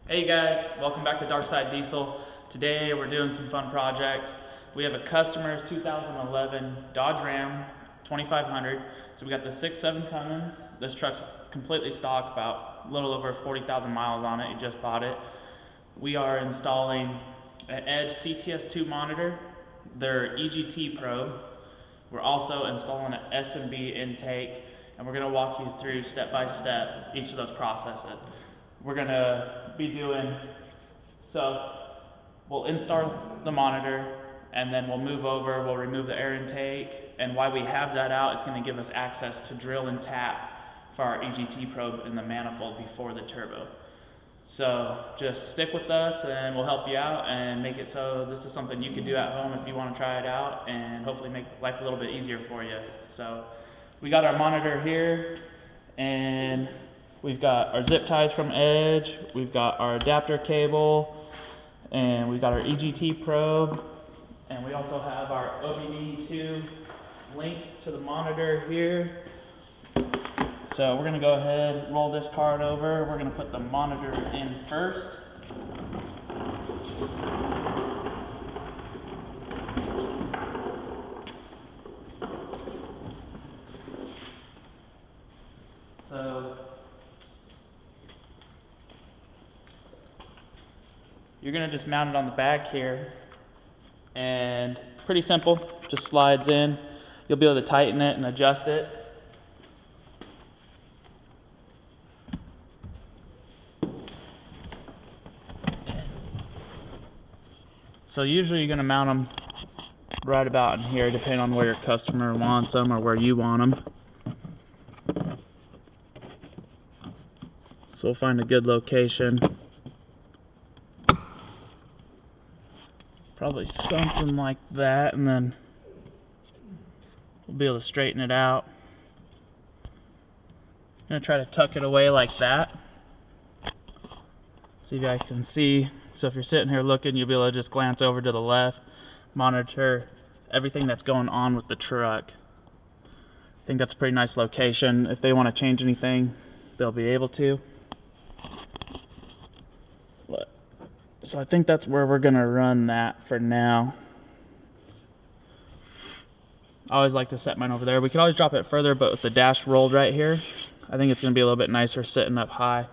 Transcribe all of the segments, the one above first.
Hey guys, welcome back to Darkside Diesel. Today we're doing some fun projects. We have a customer's 2011 Dodge Ram 2500. So we got the 6.7 Cummins. This truck's completely stock, about a little over 40,000 miles on it. He just bought it. We are installing an Edge CTS2 monitor, their EGT probe. We're also installing an S&B intake, and we're going to walk you through step by step each of those processes. We're going to be doing, so we'll install the monitor, and then we'll move over, we'll remove the air intake, and while we have that out, it's going to give us access to drill and tap for our EGT probe in the manifold before the turbo. So just stick with us and we'll help you out and make it so this is something you can do at home if you want to try it out, and hopefully make life a little bit easier for you. So we got our monitor here, and we've got our zip ties from Edge, we've got our adapter cable, and we've got our EGT probe, and we also have our OBD2 link to the monitor here. So we're going to go ahead, roll this card over. We're going to put the monitor in first. So you're going to just mount it on the back here, and pretty simple, just slides in. You'll be able to tighten it and adjust it. So usually you're going to mount them right about in here, depending on where your customer wants them or where you want them. So we'll find a good location. Probably something like that, and then we'll be able to straighten it out. I'm going to try to tuck it away like that. See if you guys can see. So if you're sitting here looking, you'll be able to just glance over to the left, monitor everything that's going on with the truck. I think that's a pretty nice location. If they want to change anything, they'll be able to. So I think that's where we're going to run that for now. I always like to set mine over there. We could always drop it further, but with the dash rolled right here, I think it's going to be a little bit nicer sitting up high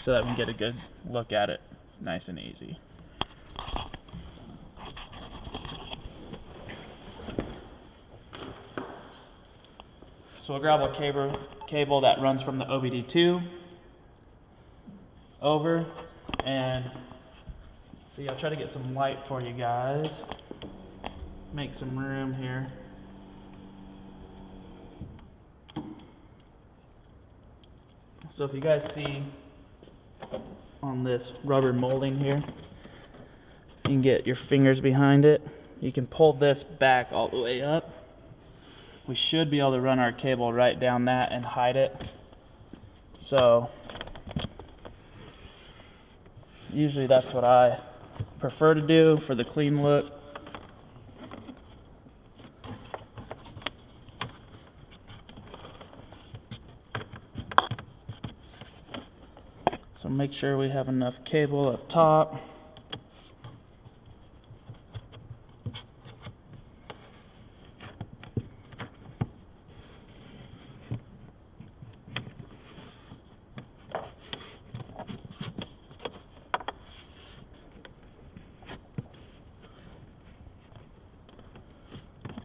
so that we can get a good look at it nice and easy. So we'll grab a cable that runs from the OBD2 over, and see, I'll try to get some light for you guys. Make some room here. So if you guys see on this rubber molding here, you can get your fingers behind it. You can pull this back all the way up. We should be able to run our cable right down that and hide it. So usually that's what I prefer to do for the clean look. So make sure we have enough cable up top.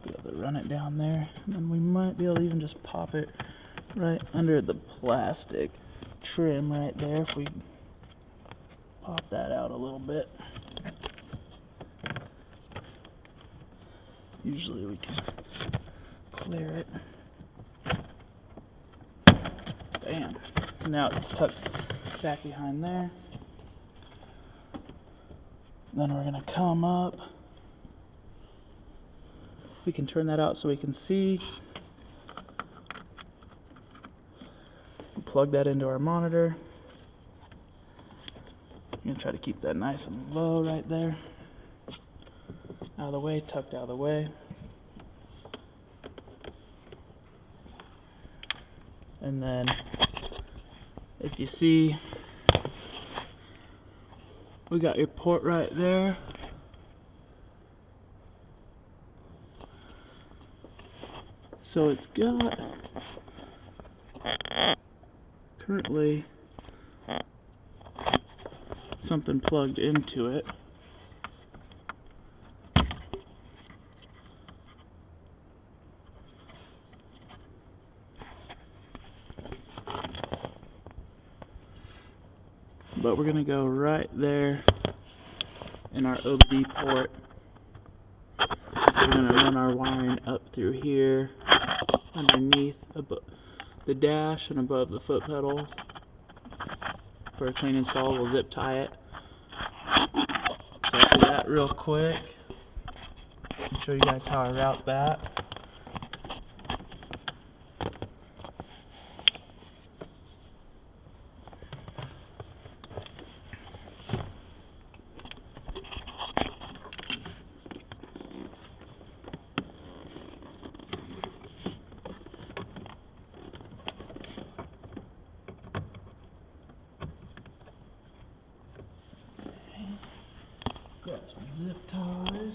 Be able to run it down there, and then we might be able to even just pop it right under the plastic trim right there if we pop that out a little bit. Usually we can clear it. Bam. Now it's tucked back behind there. Then we're going to come up. We can turn that out so we can see. Plug that into our monitor. I'm going to try to keep that nice and low right there. Out of the way, tucked out of the way. And then if you see We got your port right there. So it's got currently something plugged into it. But we're gonna go right there in our OBD port. So we're gonna run our wiring up through here, underneath the dash and above the foot pedal. For a clean install, we'll zip tie it. So I'll do that real quick and show you guys how I route that. Grab some zip ties.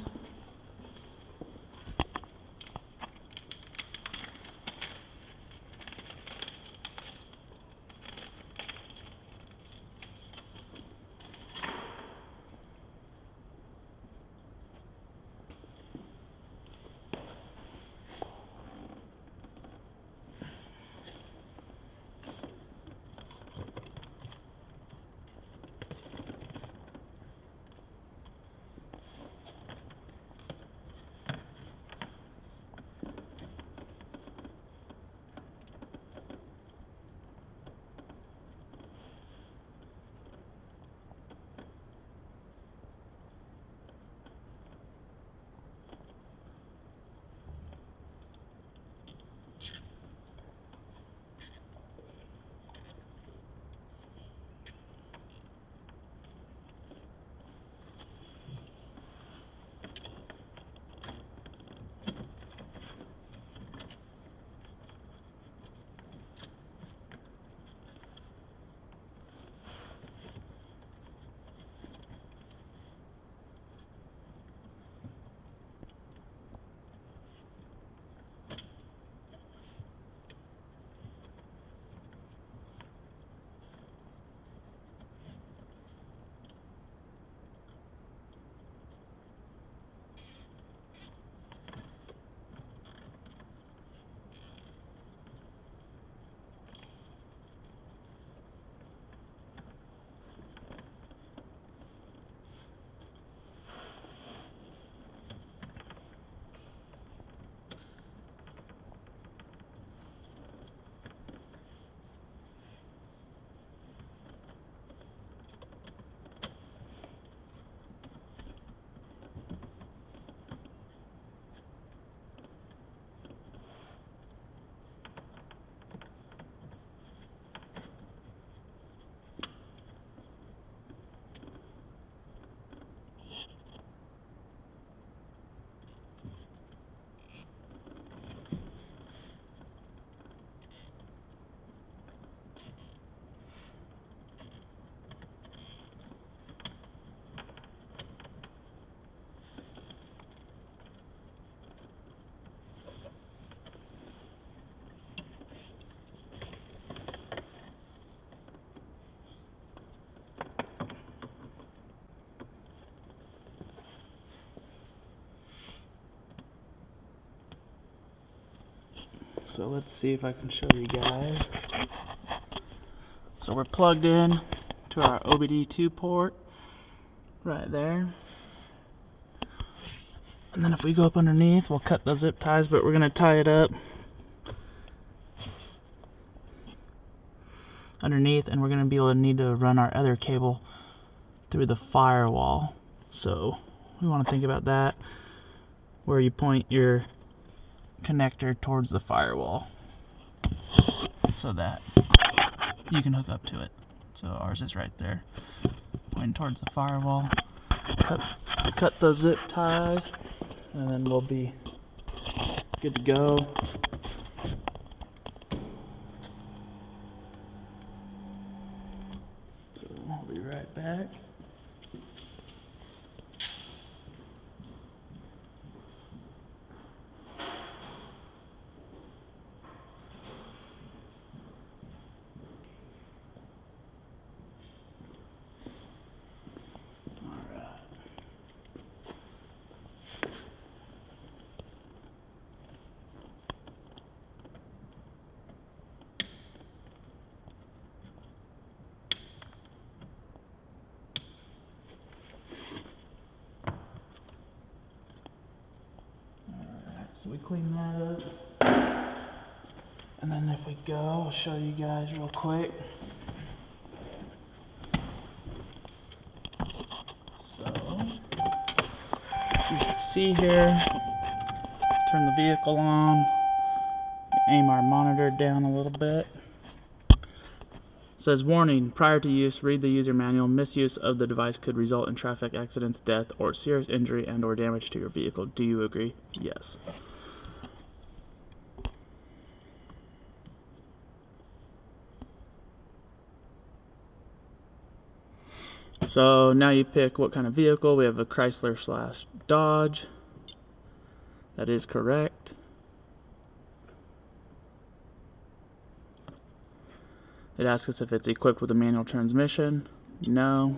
So let's see if I can show you guys. So we're plugged in to our OBD2 port right there. And then if we go up underneath, we'll cut the zip ties, but we're going to tie it up underneath, and we're going to be able to need to run our other cable through the firewall. So we want to think about that, where you point your connector towards the firewall so that you can hook up to it. So ours is right there, pointing towards the firewall. Cut those zip ties, and then we'll be good to go. So I'll be right back. So we clean that up. And then if we go, I'll show you guys real quick. So, you can see here, turn the vehicle on, aim our monitor down a little bit. It says, warning, prior to use, read the user manual. Misuse of the device could result in traffic accidents, death, or serious injury and or damage to your vehicle. Do you agree? Yes. So now you pick what kind of vehicle. We have a Chrysler/Dodge. That is correct. It asks us if it's equipped with a manual transmission. No.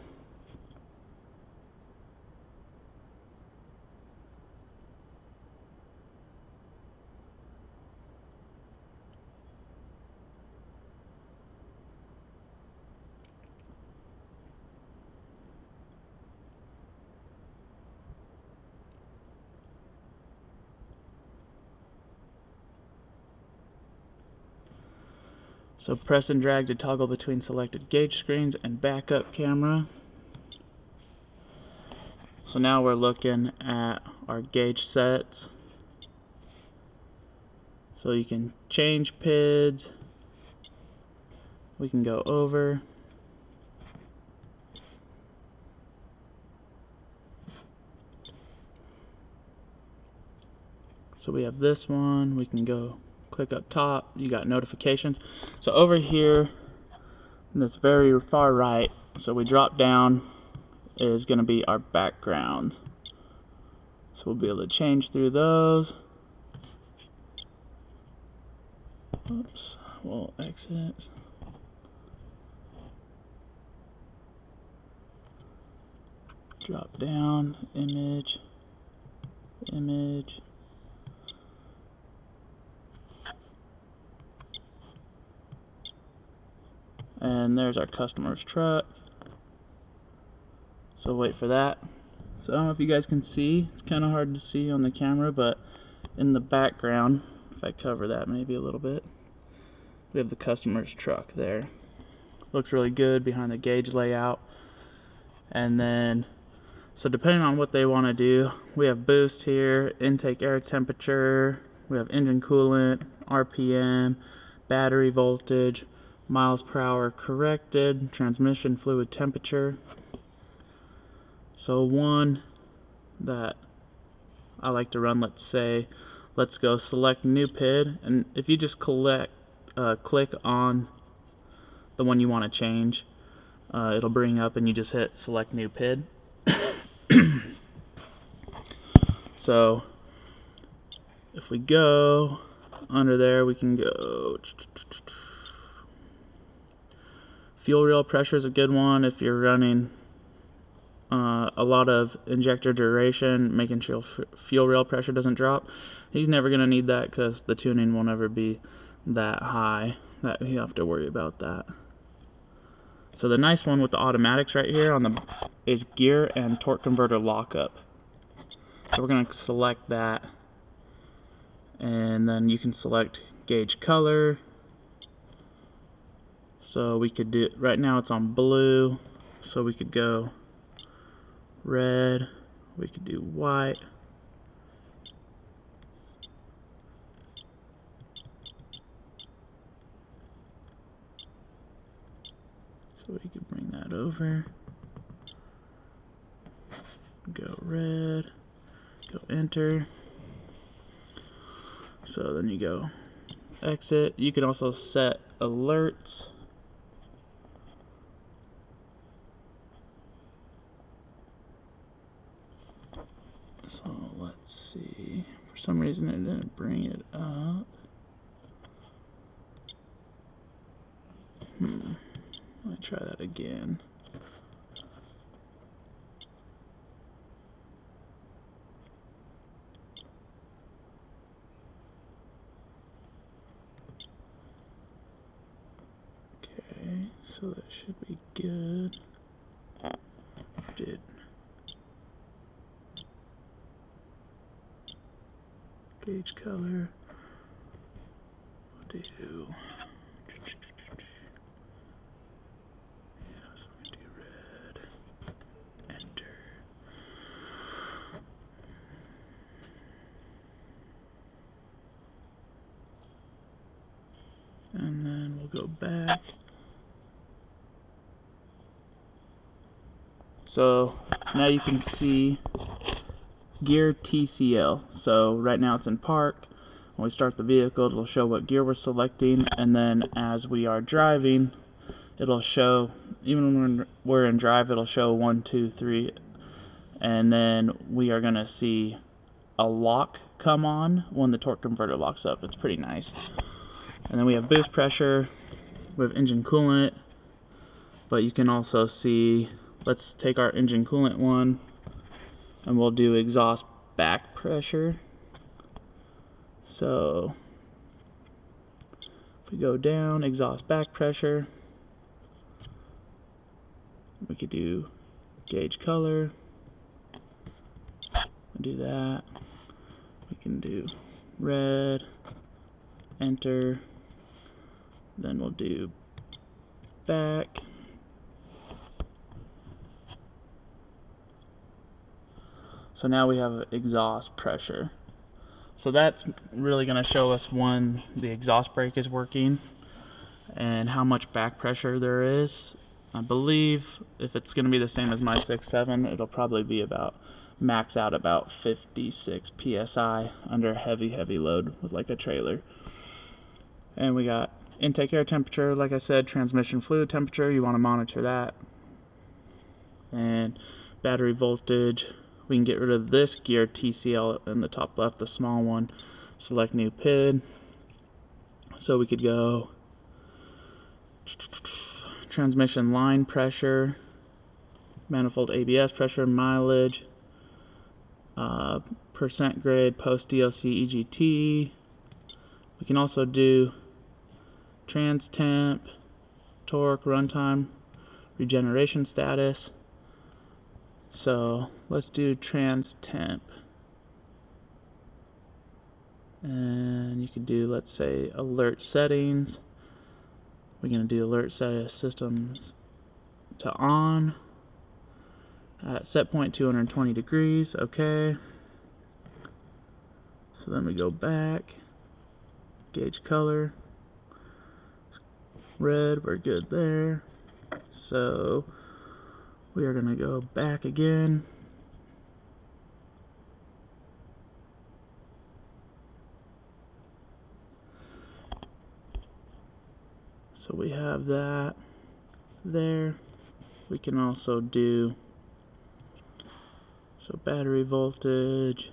So press and drag to toggle between selected gauge screens and backup camera. So now we're looking at our gauge sets. So you can change PIDs. We can go over. So we have this one. We can go click up top. You got notifications. So over here in this very far right, so we drop down, is going to be our background. So we'll be able to change through those. Oops, we'll exit. Drop down, image, image. And there's our customer's truck. So wait for that. So I don't know if you guys can see, it's kind of hard to see on the camera, but in the background, if I cover that maybe a little bit, we have the customer's truck there. Looks really good behind the gauge layout. And then, so depending on what they want to do, we have boost here, intake air temperature, we have engine coolant, RPM, battery voltage, miles per hour corrected, transmission fluid temperature. So one that I like to run, let's go select new PID, and if you just click on the one you want to change, it'll bring up and you just hit select new PID. So if we go under there, we can go fuel reel pressure is a good one if you're running a lot of injector duration, making sure fuel reel pressure doesn't drop. He's never going to need that because the tuning won't ever be that high that you have to worry about that. So the nice one with the automatics right here is gear and torque converter lockup. So we're going to select that, and then you can select gauge color. So we could do, right now it's on blue, so we could go red, we could do white, so we could bring that over, go red, go enter. So then you go exit. You can also set alerts. So let's see, for some reason it didn't bring it up. Let me try that again. Okay, so that should be good. Did Gauge color. We'll do. Yeah, so we're gonna do red. Enter. And then we'll go back. So now you can see gear TCL. So right now it's in park. When we start the vehicle, it'll show what gear we're selecting, and then as we are driving, it'll show, even when we're in drive, it'll show 1, 2, 3, and then we are gonna see a lock come on when the torque converter locks up. It's pretty nice. And then we have boost pressure, we have engine coolant, but you can also see, let's take our engine coolant one, and we'll do exhaust back pressure. So if we go down, exhaust back pressure, we could do gauge color, do that. We can do red, enter, then we'll do back. So now we have exhaust pressure. So that's really going to show us when the exhaust brake is working and how much back pressure there is. I believe if it's going to be the same as my 6.7, it'll probably be about max out about 56 psi under heavy load with like a trailer. And we got intake air temperature, like I said, transmission fluid temperature, you want to monitor that. And battery voltage. We can get rid of this gear TCL in the top left, the small one. Select new PID. So we could go transmission line pressure, manifold ABS pressure, mileage, percent grade, post DLC EGT. We can also do trans temp, torque, runtime, regeneration status. So let's do trans temp, and you can do, let's say, alert settings. We're going to do alert systems to on at set point 220 degrees. Okay, so then we go back, gauge color, red, we're good there. So we are going to go back again. So we have that there. We can also do, so battery voltage,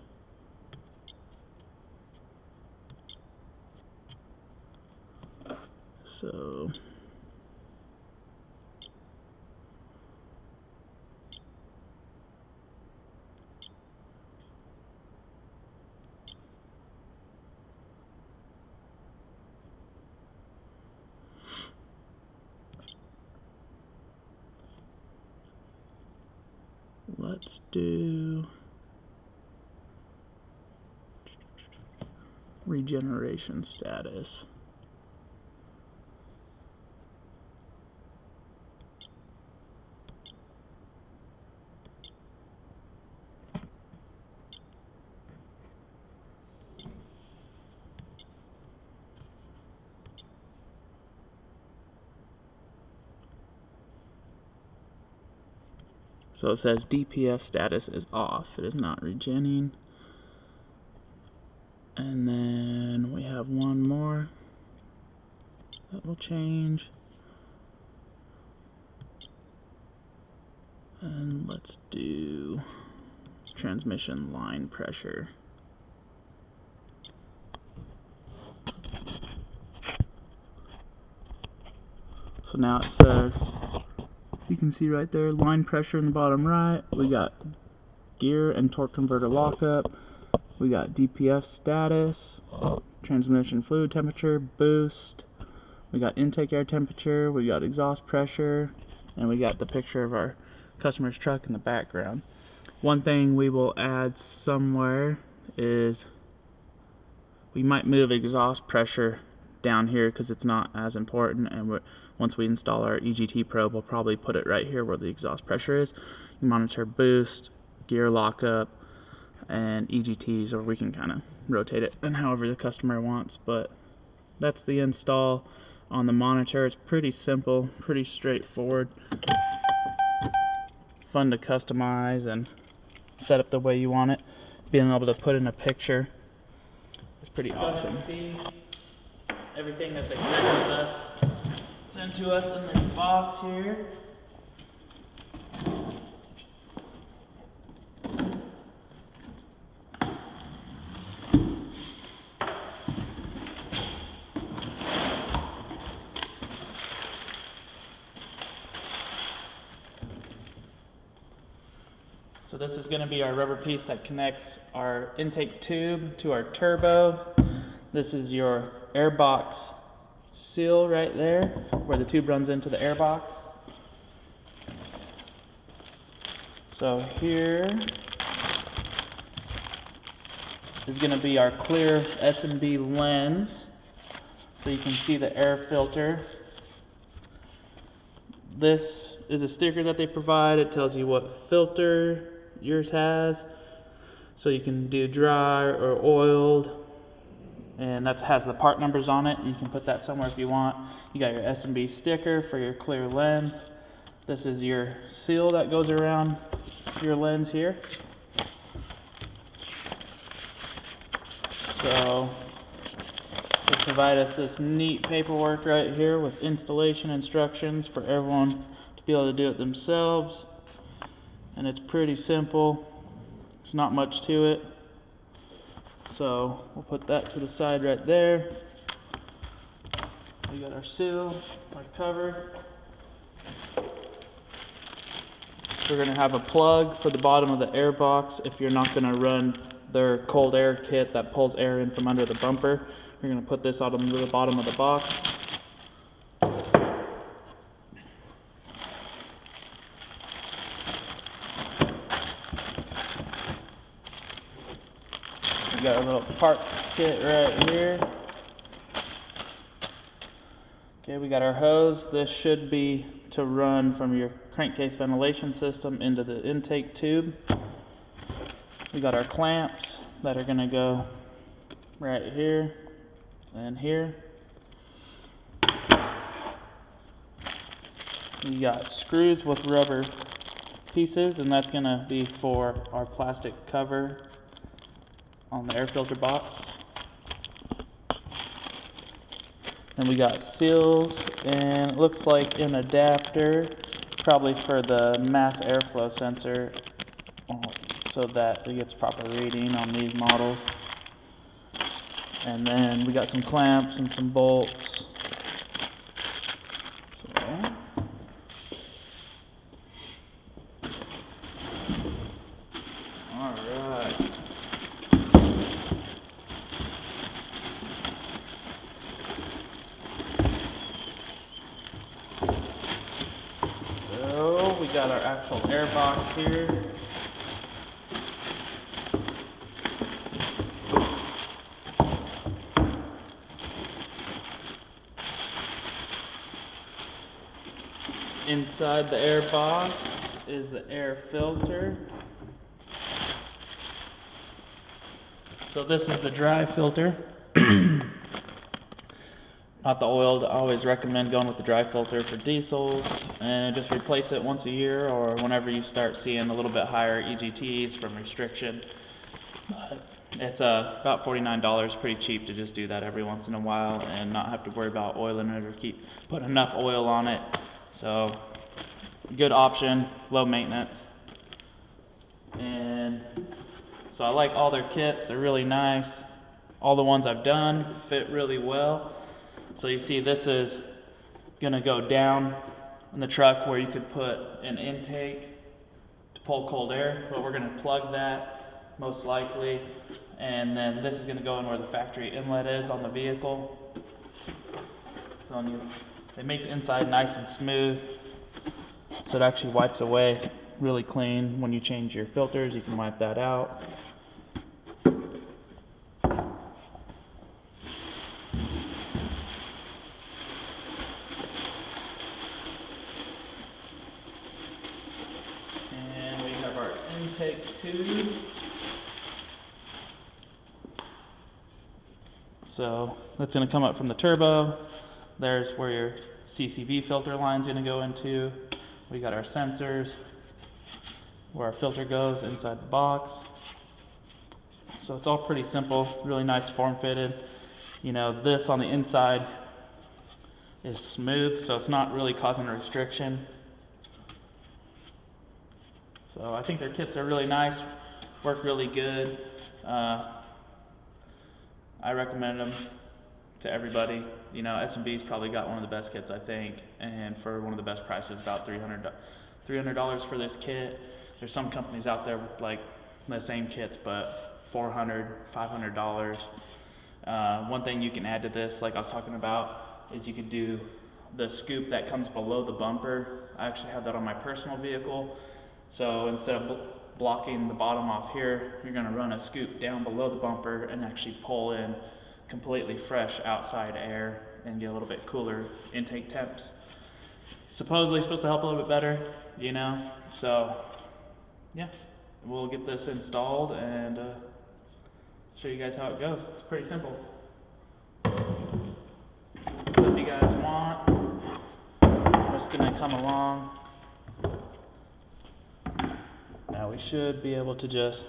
so let's do regeneration status. So it says DPF status is off. It is not regenning. And then we have one more that will change. And let's do transmission line pressure. So now it says, you can see right there, line pressure in the bottom right. We got gear and torque converter lockup. We got DPF status, transmission fluid temperature, boost. We got intake air temperature. We got exhaust pressure, and we got the picture of our customer's truck in the background. One thing we will add somewhere is We might move exhaust pressure down here because it's not as important, and once we install our EGT probe, we'll probably put it right here where the exhaust pressure is. You monitor boost, gear lockup, and EGTs, or we can kind of rotate it and however the customer wants. But that's the install on the monitor. It's pretty simple, pretty straightforward, fun to customize and set up the way you want it. Being able to put in a picture is pretty awesome. See everything that they send to us in this box here. So this is going to be our rubber piece that connects our intake tube to our turbo. This is your airbox seal right there, where the tube runs into the airbox. So here is going to be our clear S&B lens, so you can see the air filter. This is a sticker that they provide. It tells you what filter yours has, so you can do dry or oiled, and that has the part numbers on it. You can put that somewhere if you want. You got your S&B sticker for your clear lens. This is your seal that goes around your lens here. So they provide us this neat paperwork right here with installation instructions for everyone to be able to do it themselves. And it's pretty simple. There's not much to it. So we'll put that to the side right there. We got our seal, our cover. We're going to have a plug for the bottom of the air box if you're not going to run their cold air kit that pulls air in from under the bumper. You're going to put this out on the bottom of the box. We got a little parts kit right here. Okay, we got our hose. This should be to run from your crankcase ventilation system into the intake tube. We got our clamps that are going to go right here and here. We got screws with rubber pieces, and that's going to be for our plastic cover on the air filter box. Then we got seals, and it looks like an adapter, probably for the mass airflow sensor, so that it gets proper reading on these models. And then we got some clamps and some bolts. Alright. So we got our actual air box here. Inside the air box is the air filter. So this is the dry filter. Not the oiled. I always recommend going with the dry filter for diesels, and just replace it once a year or whenever you start seeing a little bit higher EGTs from restriction. It's about $49, pretty cheap to just do that every once in a while and not have to worry about oiling it or keep putting enough oil on it. So good option, low maintenance. And so I like all their kits. They're really nice. All the ones I've done fit really well. So you see this is gonna go down in the truck where you could put an intake to pull cold air, but we're gonna plug that most likely, and then this is gonna go in where the factory inlet is on the vehicle. So they make the inside nice and smooth, so it actually wipes away really clean. When you change your filters, you can wipe that out. intake tube. So that's going to come up from the turbo. There's where your CCV filter line's going to go into. We got our sensors, where our filter goes inside the box. So it's all pretty simple, really nice form fitted. You know, this on the inside is smooth, so it's not really causing a restriction. So I think their kits are really nice, work really good. I recommend them to everybody. You know, S&B's probably got one of the best kits, I think, and for one of the best prices, about $300 for this kit. There's some companies out there with like the same kits, but $400, $500. One thing you can add to this, like I was talking about, is you could do the scoop that comes below the bumper. I actually have that on my personal vehicle. So instead of blocking the bottom off here, you're going to run a scoop down below the bumper and actually pull in completely fresh outside air and get a little bit cooler intake temps. Supposedly supposed to help a little bit better, you know. So yeah, we'll get this installed and show you guys how it goes. It's pretty simple. So if you guys want, I'm just going to come along. Now we should be able to just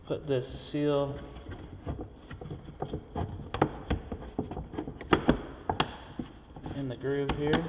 put this seal in the groove here.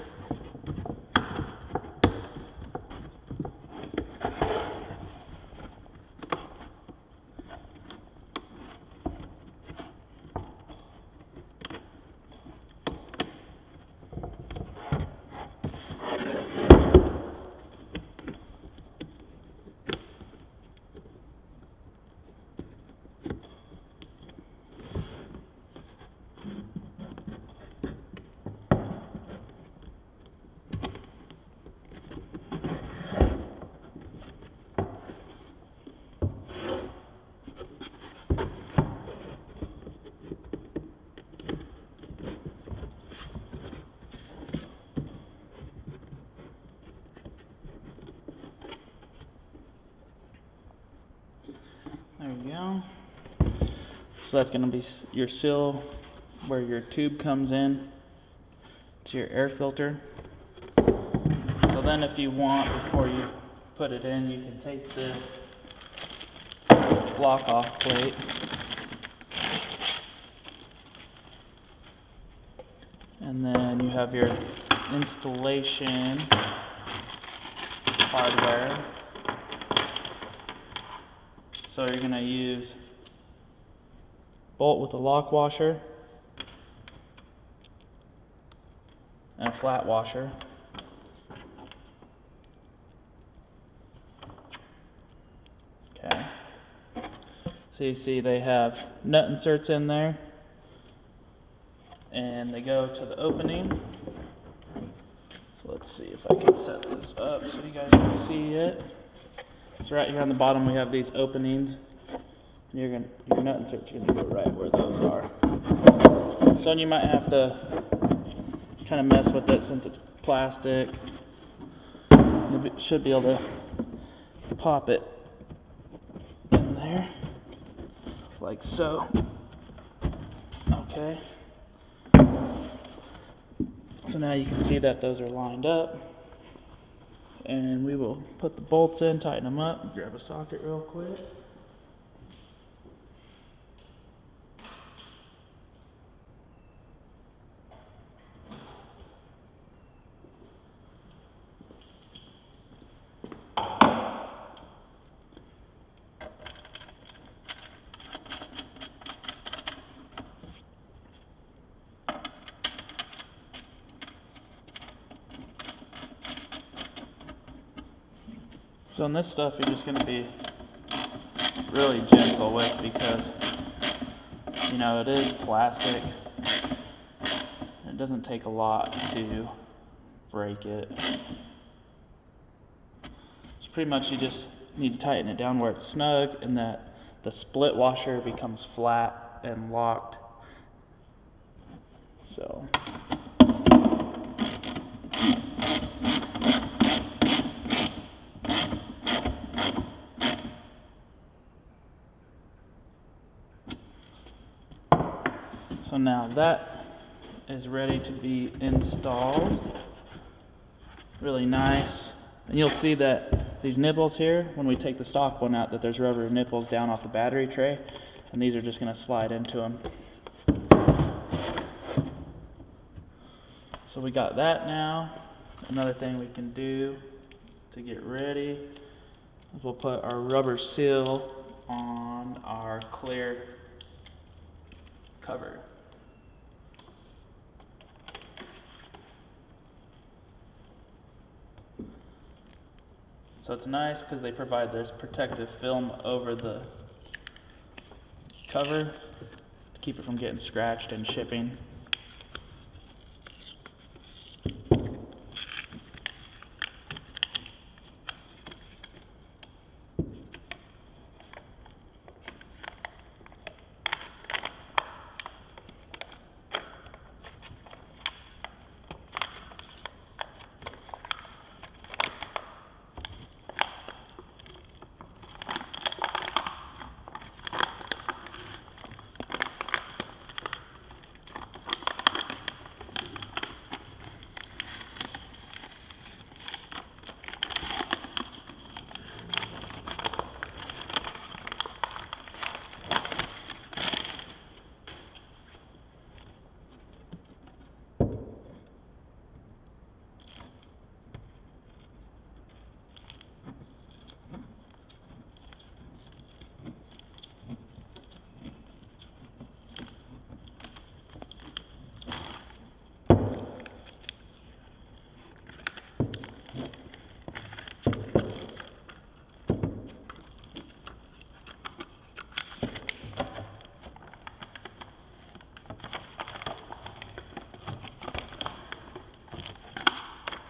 There we go. So that's going to be your seal where your tube comes in to your air filter. So then if you want, before you put it in, you can take this block off plate and then you have your installation hardware. So you're going to use bolt with a lock washer and a flat washer. Okay. So you see they have nut inserts in there and they go to the opening. So let's see if I can set this up so you guys can see it. So right here on the bottom we have these openings. And your nut inserts are going to go right where those are. So you might have to kind of mess with it since it's plastic. You should be able to pop it in there, like so. Okay. So now you can see that those are lined up. And we will put the bolts in, tighten them up, grab a socket real quick. So in this stuff you're just going to be really gentle with because, you know, it is plastic. It doesn't take a lot to break it. So pretty much you just need to tighten it down where it's snug and that the split washer becomes flat and locked. So So now that is ready to be installed. Really nice. And you'll see that these nipples here, when we take the stock one out, that there's rubber nipples down off the battery tray, and these are just going to slide into them. So we got that now. Another thing we can do to get ready is we'll put our rubber seal on our clear cover. So it's nice because they provide this protective film over the cover to keep it from getting scratched and shipping.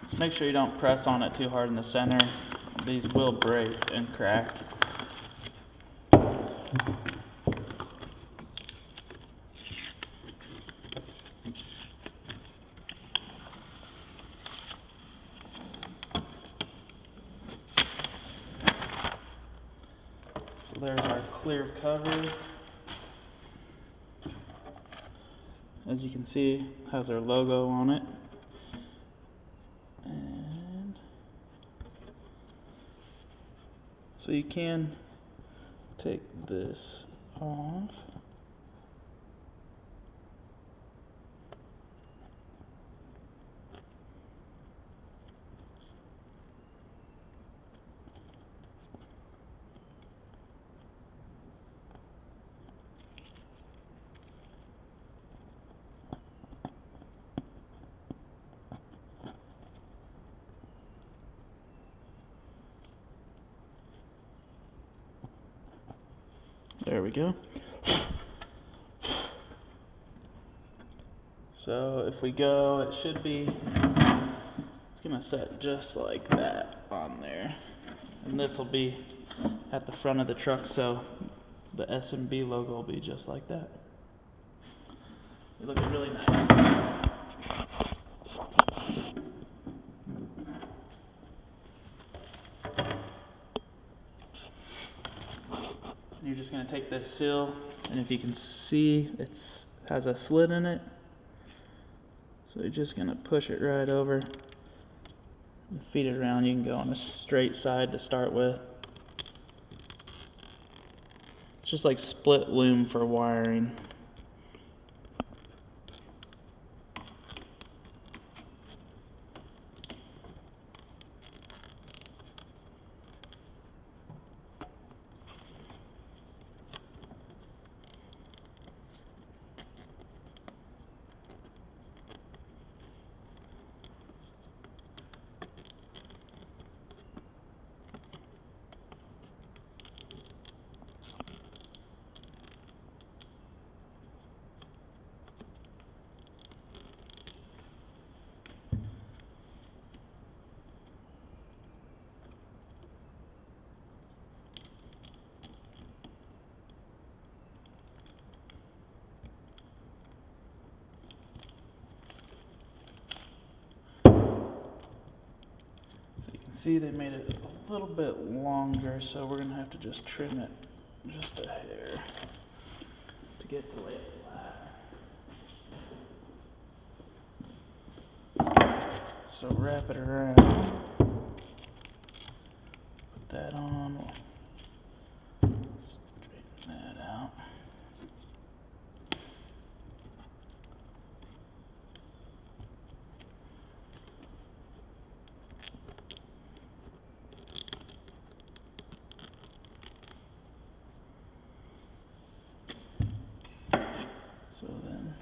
Just make sure you don't press on it too hard in the center. These will break and crack. So there's our clear cover. As you can see, it has our logo on it. And so you can take this off. There we go. So if we go, it should be, it's gonna set just like that on there. And this will be at the front of the truck, so the S&B logo will be just like that. It's looking really nice. You're just going to take this seal, and if you can see, it has a slit in it. So you're just going to push it right over and feed it around. You can go on a straight side to start with. It's just like split loom for wiring. See, they made it a little bit longer, so we're going to have to just trim it just a hair to get the lay flat. So wrap it around. Put that on. Straighten that out. So then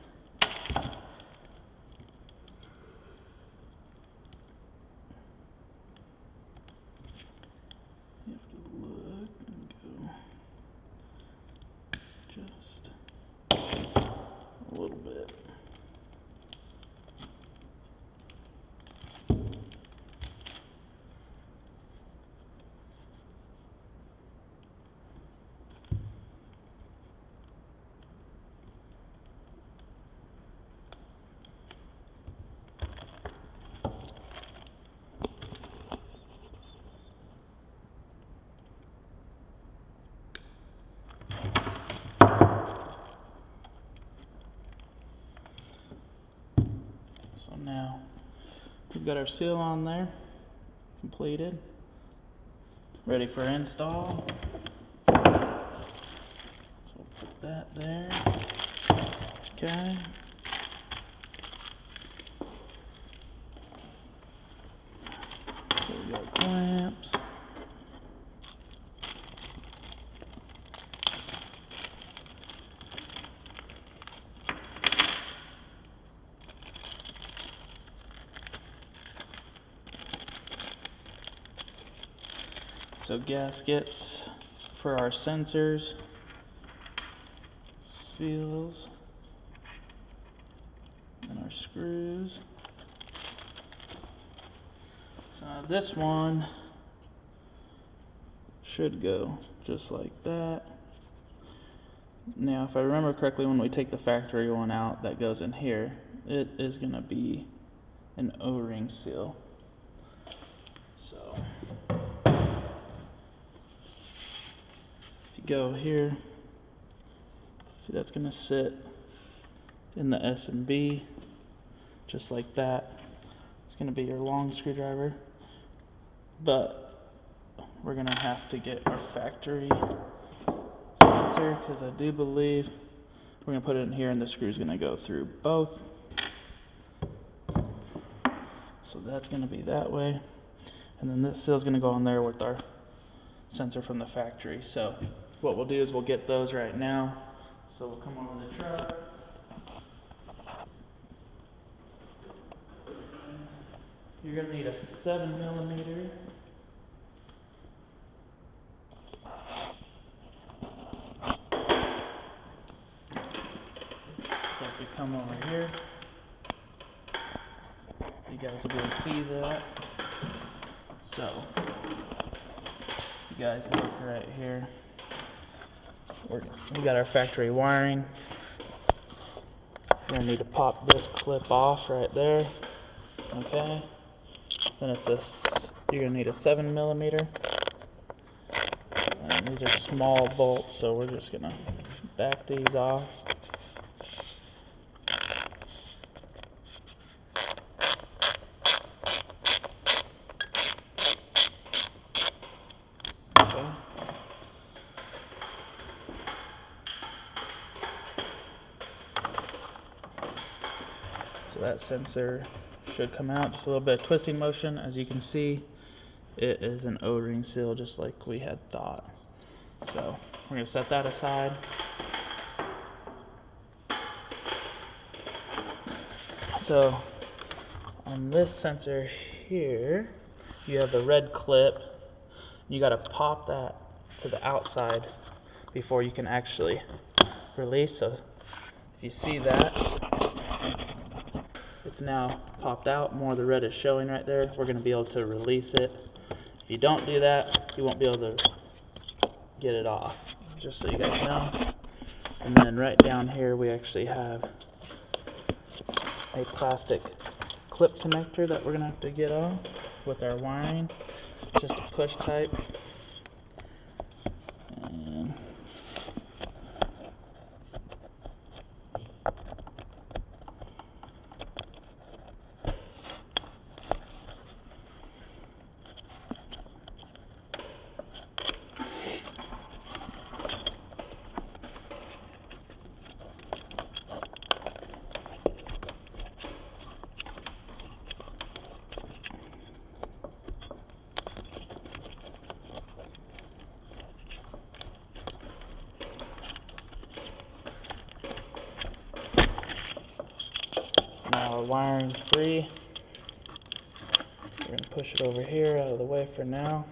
you have to look and go just a little bit. So now we've got our seal on there, completed, ready for install. So we'll put that there. Okay. So we got clamps. So gaskets for our sensors, seals, and our screws. So this one should go just like that. Now if I remember correctly, when we take the factory one out that goes in here, it is going to be an O-ring seal. So go here, see that's going to sit in the S and B just like that. It's going to be your long screwdriver, but we're going to have to get our factory sensor, because I do believe we're going to put it in here and the screw is going to go through both. So that's going to be that way, and then this seal is going to go on there with our sensor from the factory. So what we'll do is we'll get those right now. So we'll come over the truck. You're going to need a 7mm. So if you come over here, you guys will be able to see that. So you guys look right here. We got our factory wiring. You're gonna need to pop this clip off right there. Okay. Then you're gonna need a 7mm. And these are small bolts, so we're just gonna back these off. Okay. So that sensor should come out. Just a little bit of twisting motion. As you can see, it is an O-ring seal just like we had thought. So we're going to set that aside. So on this sensor here, you have the red clip. You got to pop that to the outside before you can actually release. So if you see that, it's now popped out. More of the red is showing right there. We're going to be able to release it. If you don't do that, you won't be able to get it off, just so you guys know. And then right down here we actually have a plastic clip connector that we're going to have to get off with our wiring. It's just a push type. And the wiring's free. We're going to push it over here out of the way for now.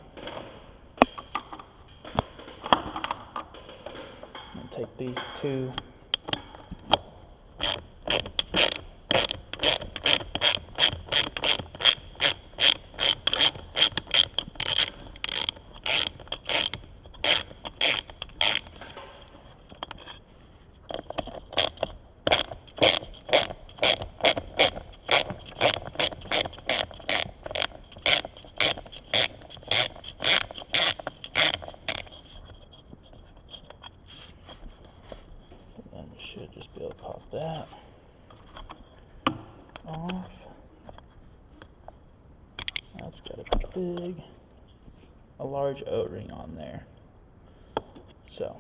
I'm going to take these two. Should just be able to pop that off. That's got a large O-ring on there. So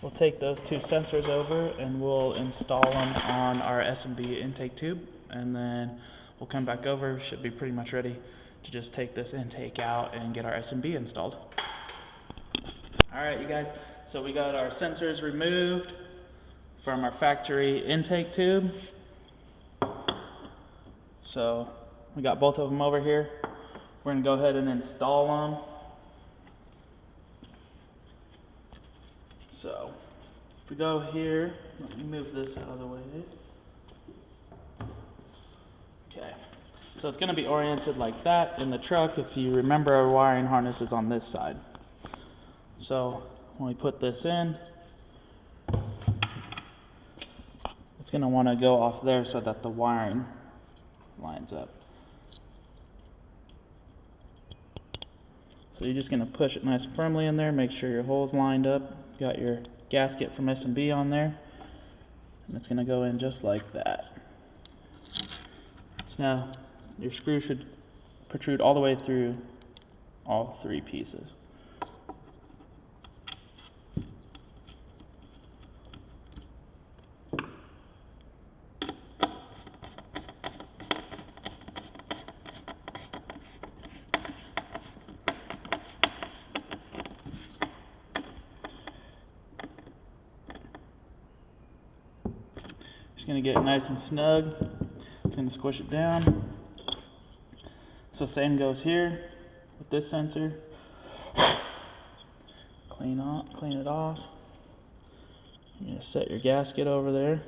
we'll take those two sensors over and we'll install them on our SMB intake tube, and then we'll come back over. Should be pretty much ready to just take this intake out and get our SMB installed. All right, you guys, so we got our sensors removed from our factory intake tube. So we got both of them over here. We're going to go ahead and install them. So if we go here, let me move this out of the way. Okay, so it's going to be oriented like that in the truck. If you remember, our wiring harness is on this side. So when we put this in, it's going to want to go off there so that the wiring lines up. So you're just going to push it nice and firmly in there, make sure your hole's lined up. Got your gasket from S&B on there, and it's going to go in just like that. So now your screw should protrude all the way through all three pieces. Going to get it nice and snug. It's going to squish it down. So same goes here with this sensor. Clean it off. You're going to set your gasket over there.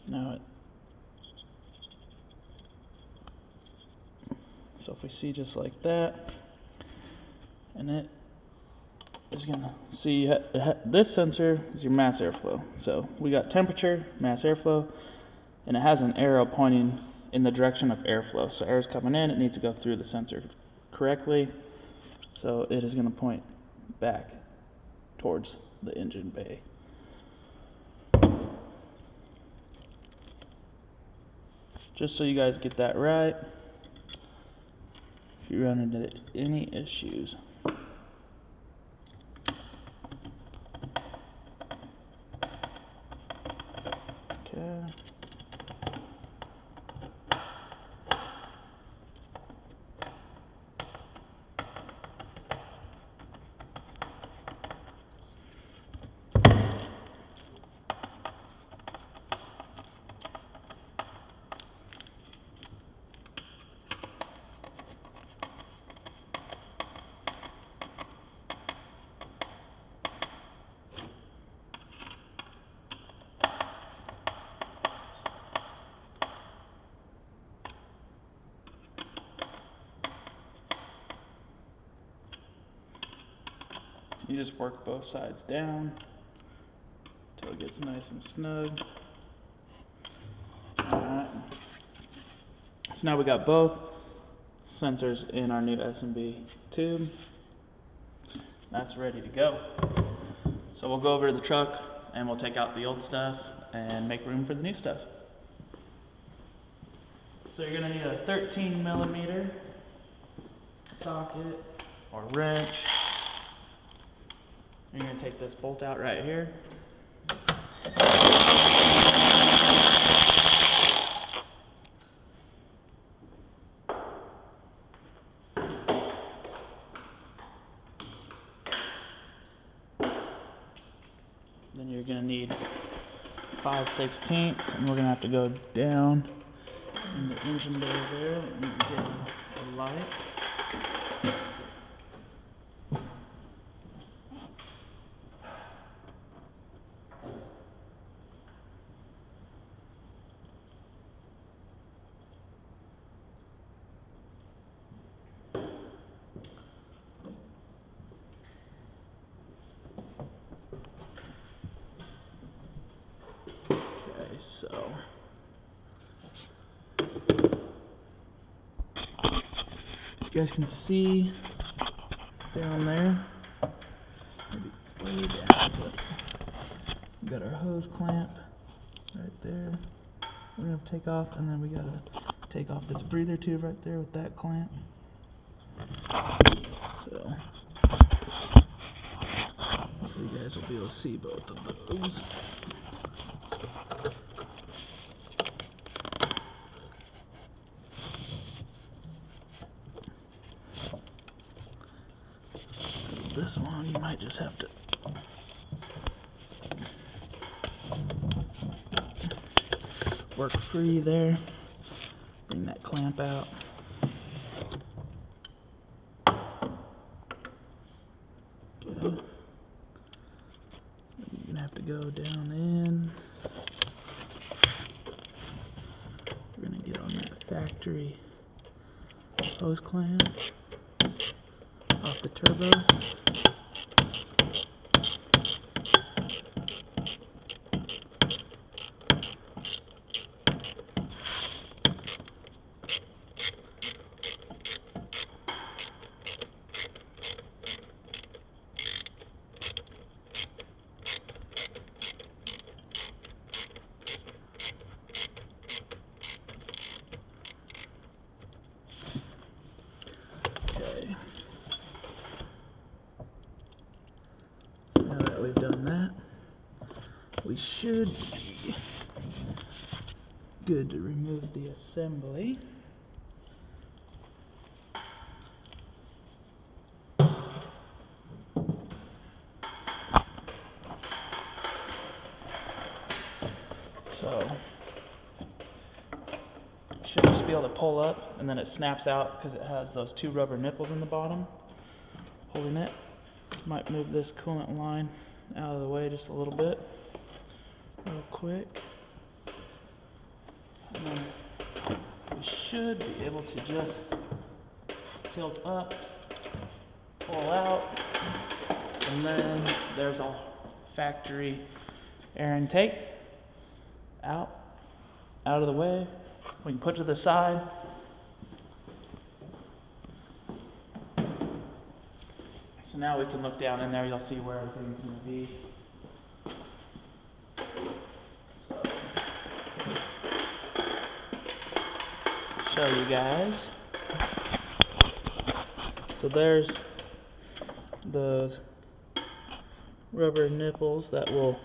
Now so if we see just like that, and it is gonna see this sensor is your mass airflow. So we got temperature, mass airflow, and it has an arrow pointing in the direction of airflow. So air is coming in, it needs to go through the sensor correctly. So it is going to point back towards the engine bay. Just so you guys get that right, if you run into any issues. Okay. You just work both sides down until it gets nice and snug. Alright. So now we got both sensors in our new SMB tube. That's ready to go. So we'll go over to the truck and we'll take out the old stuff and make room for the new stuff. So you're going to need a 13mm socket or wrench. You're going to take this bolt out right here. Then you're going to need 5/16, and we're gonna have to go down in the engine bay there and get a light. Okay, so you guys can see down there, maybe way down, but we got our hose clamp right there. We're gonna have to take off, and then we gotta take off this breather tube right there with that clamp. So hopefully you guys will be able to see both of those. This one you might just have to work free there. Bring that clamp out. Okay. You're gonna have to go down in. We're gonna get on that factory hose clamp off the turbo. Okay. So now that we've done that, we should be good to remove the assembly. So it should just be able to pull up, and then it snaps out because it has those two rubber nipples in the bottom holding it. Might move this coolant line out of the way just a little bit, real quick. And then we should be able to just tilt up, pull out, and then there's our factory air intake out of the way. We can put to the side. So now we can look down in there, you'll see where everything's going to be. So, show you guys. So there's those rubber nipples that will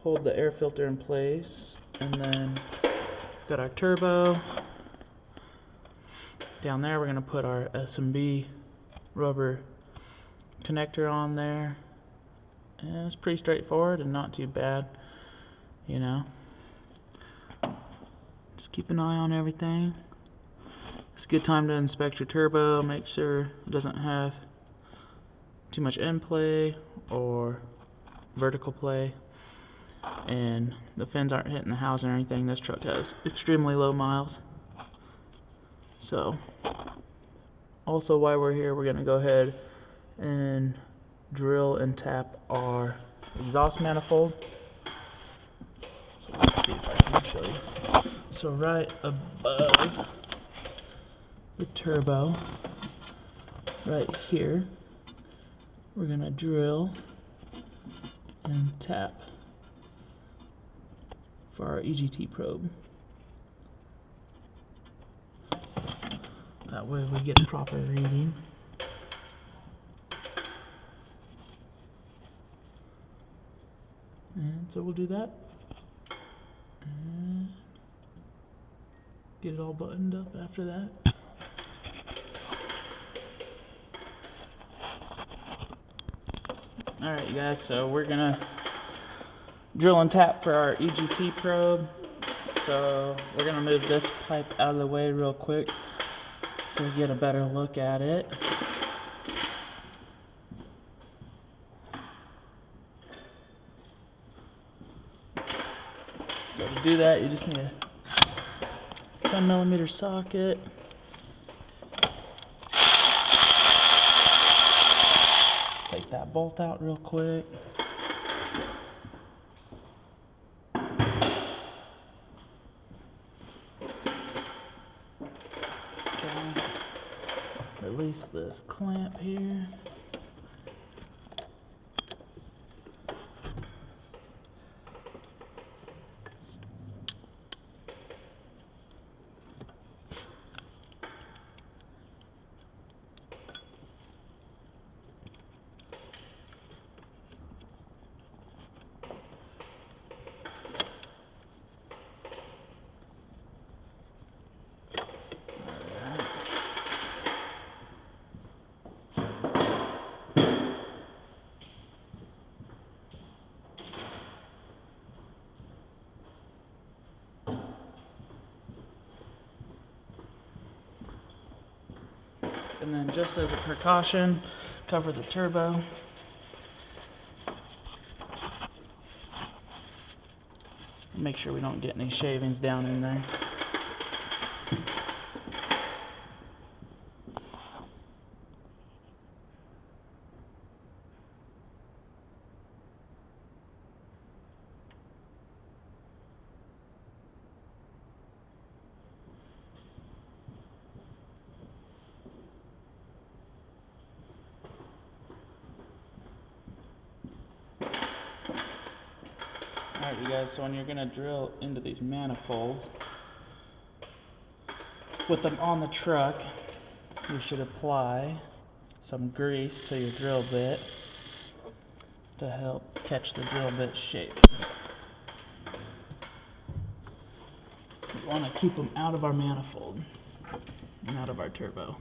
hold the air filter in place, and then we've got our turbo. Down there we're going to put our S&B rubber connector on there, and it's pretty straightforward and not too bad, you know. Just keep an eye on everything. It's a good time to inspect your turbo, make sure it doesn't have too much end play or vertical play, and the fins aren't hitting the housing or anything. This truck has extremely low miles. So also, while we're here, we're going to go ahead and drill and tap our exhaust manifold. So let's see if I can show you. So right above the turbo, right here, we're going to drill and tap for our EGT probe. That way we get proper reading. And so we'll do that. And get it all buttoned up after that. Alright, you guys, so we're gonna drill and tap for our EGT probe. So we're gonna move this pipe out of the way real quick so we get a better look at it. So to do that, you just need a 10mm socket. Take that bolt out real quick. Okay. Release this clamp here. And then just as a precaution, cover the turbo. Make sure we don't get any shavings down in there. Alright you guys, so when you're going to drill into these manifolds, with them on the truck, you should apply some grease to your drill bit to help catch the drill bit shape. We want to keep them out of our manifold and out of our turbo.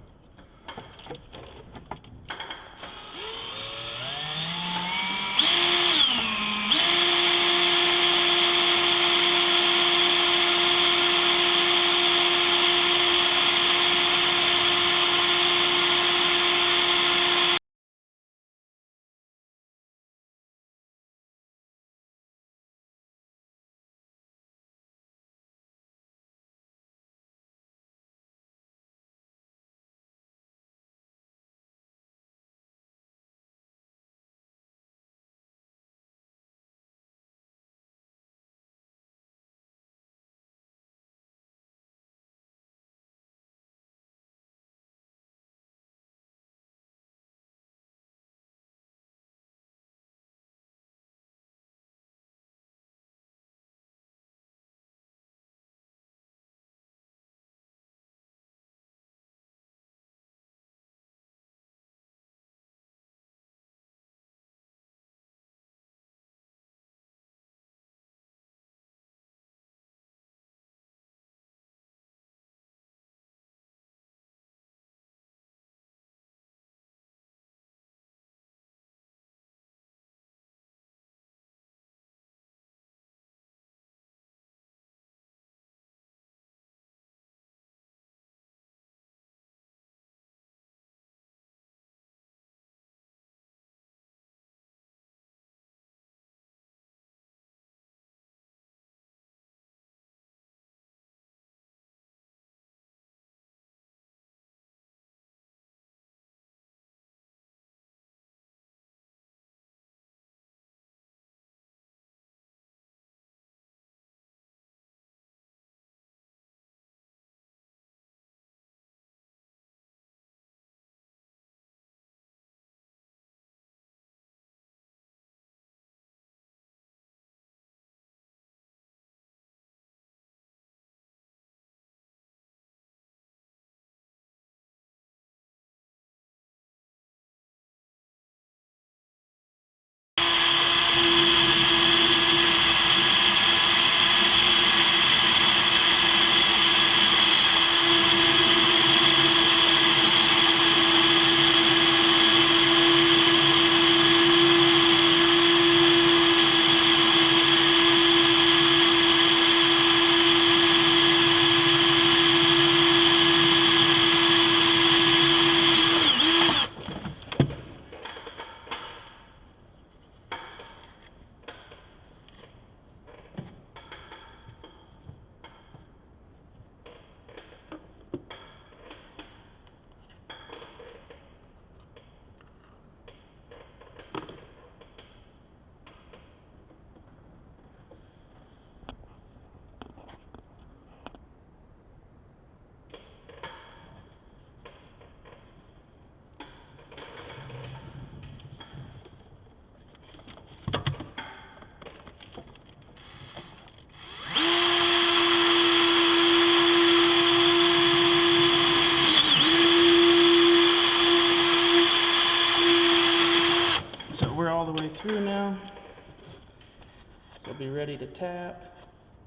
tap.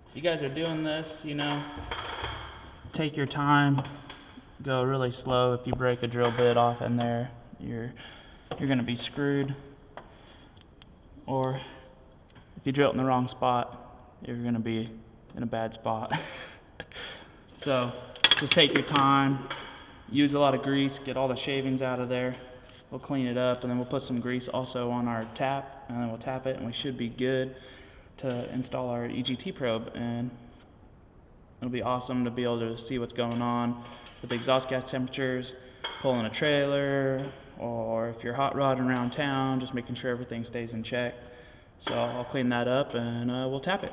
If you guys are doing this, you know, take your time, go really slow. If you break a drill bit off in there, you're gonna be screwed. Or if you drill it in the wrong spot, you're gonna be in a bad spot. So just take your time, use a lot of grease, get all the shavings out of there. We'll clean it up, and then we'll put some grease also on our tap, and then we'll tap it, and we should be good to install our EGT probe. And it'll be awesome to be able to see what's going on with the exhaust gas temperatures, pulling a trailer, or if you're hot rodding around town, just making sure everything stays in check. So I'll clean that up, and we'll tap it.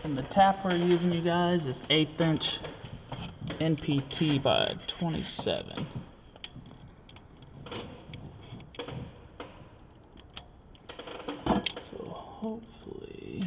And the tap we're using, you guys, is 1/8 inch NPT by 27. So hopefully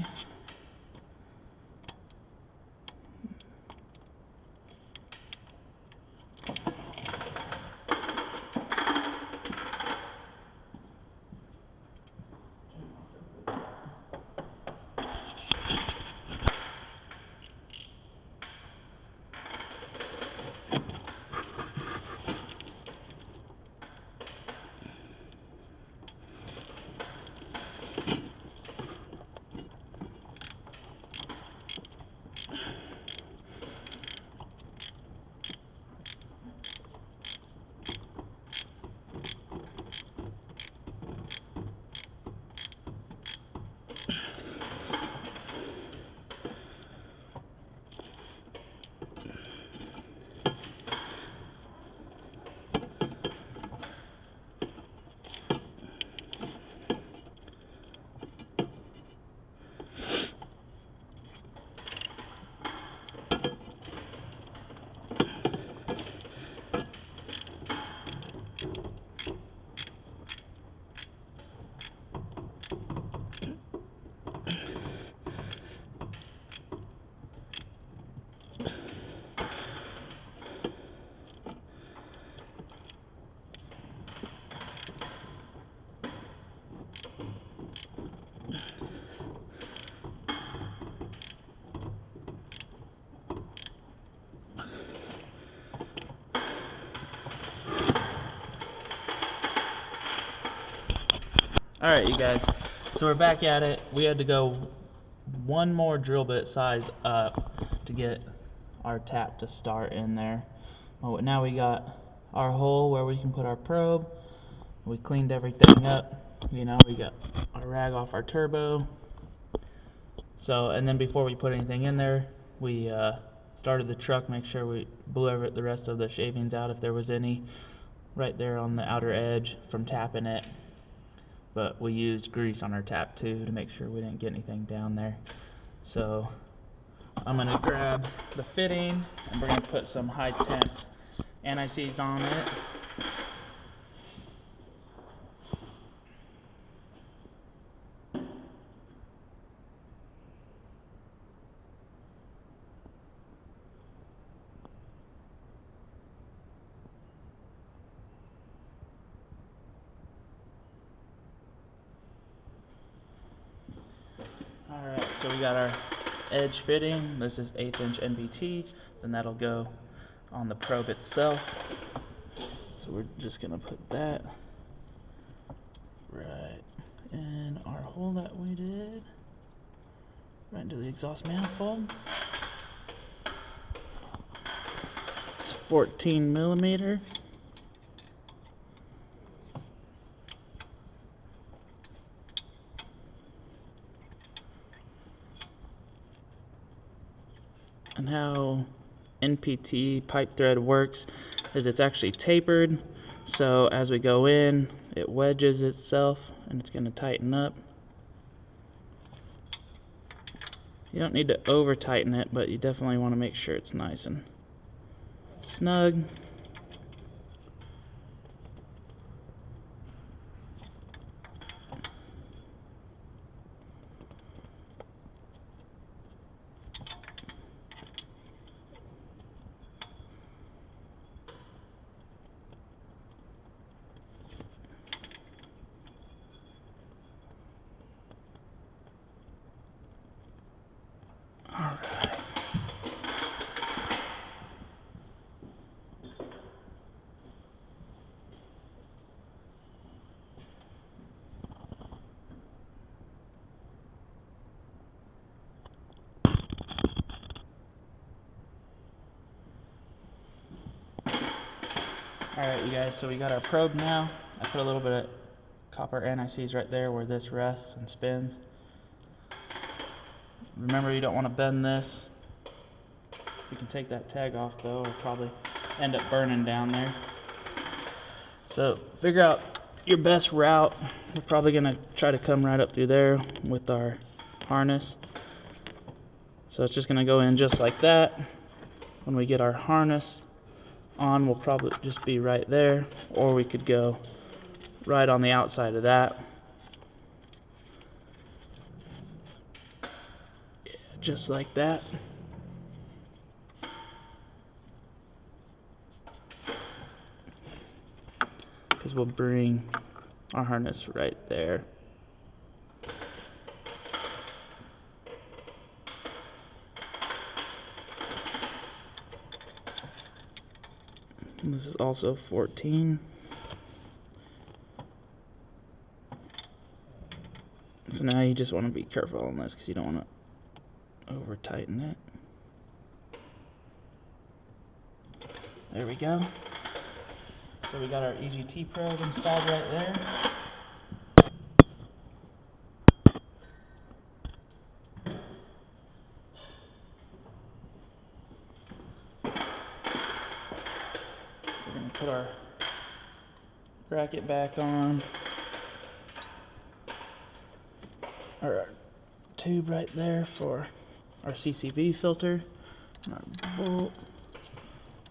Alright, you guys, so we're back at it. We had to go one more drill bit size up to get our tap to start in there. Well, now we got our hole where we can put our probe. We cleaned everything up. You know, we got our rag off our turbo. So, and then before we put anything in there, we started the truck, make sure we blew the rest of the shavings out if there was any right there on the outer edge from tapping it. But we used grease on our tap too to make sure we didn't get anything down there. So I'm gonna grab the fitting and we're gonna put some high temp anti-seize on it. Alright, so we got our edge fitting. This is 1/8 inch NBT. Then that'll go on the probe itself. So we're just gonna put that right in our hole that we did, right into the exhaust manifold. It's 14 millimeter. And how NPT pipe thread works is it's actually tapered, so as we go in it wedges itself and it's going to tighten up. You don't need to over tighten it, but you definitely want to make sure it's nice and snug. Alright, you guys, so we got our probe now. I put a little bit of copper anti-seize right there where this rests and spins. Remember, you don't want to bend this. You can take that tag off though, or probably end up burning down there. So figure out your best route. We're probably going to try to come right up through there with our harness. So it's just going to go in just like that. When we get our harness on, we'll probably just be right there, or we could go right on the outside of that. Yeah, just like that. Because we'll bring our harness right there. This is also 14. So now you just want to be careful on this because you don't want to over tighten it. There we go. So we got our EGT probe installed right there. We're going to put our bracket back on. Our tube right there for our CCV filter. And our bolt.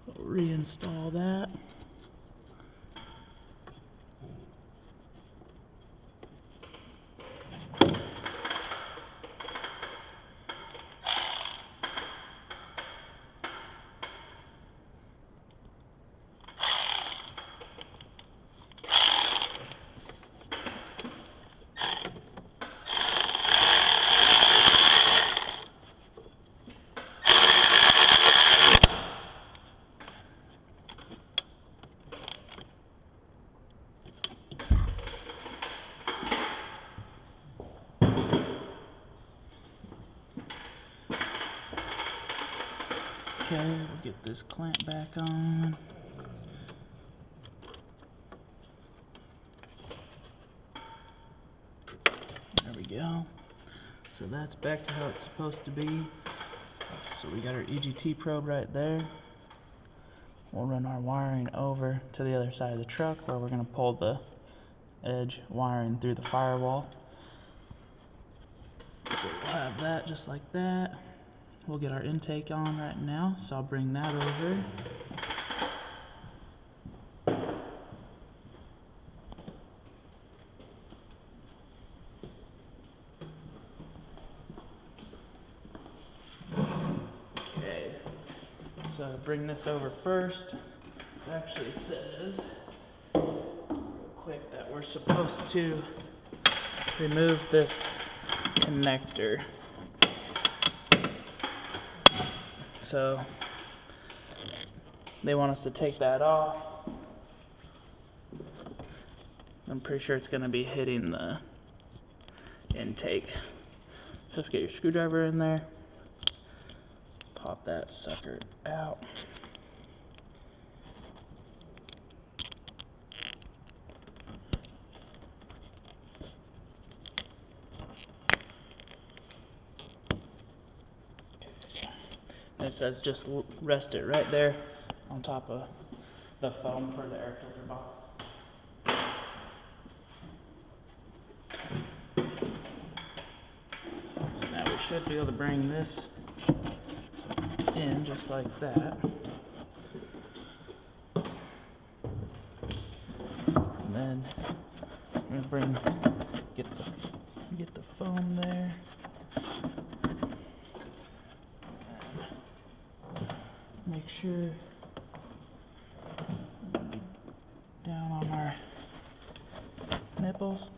We'll reinstall that. Okay, we'll get this clamp back on. There we go. So that's back to how it's supposed to be. So we got our EGT probe right there. We'll run our wiring over to the other side of the truck where we're going to pull the edge wiring through the firewall. So we'll have that just like that. We'll get our intake on right now, so I'll bring that over. Okay, so bring this over first. It actually says, real quick, that we're supposed to remove this connector. So they want us to take that off. I'm pretty sure it's going to be hitting the intake. So let's get your screwdriver in there. Pop that sucker out. And it says just rest it right there on top of the foam for the air filter box. So now we should be able to bring this in just like that. And then I'm gonna get the foam there. Make sure down on our nipples.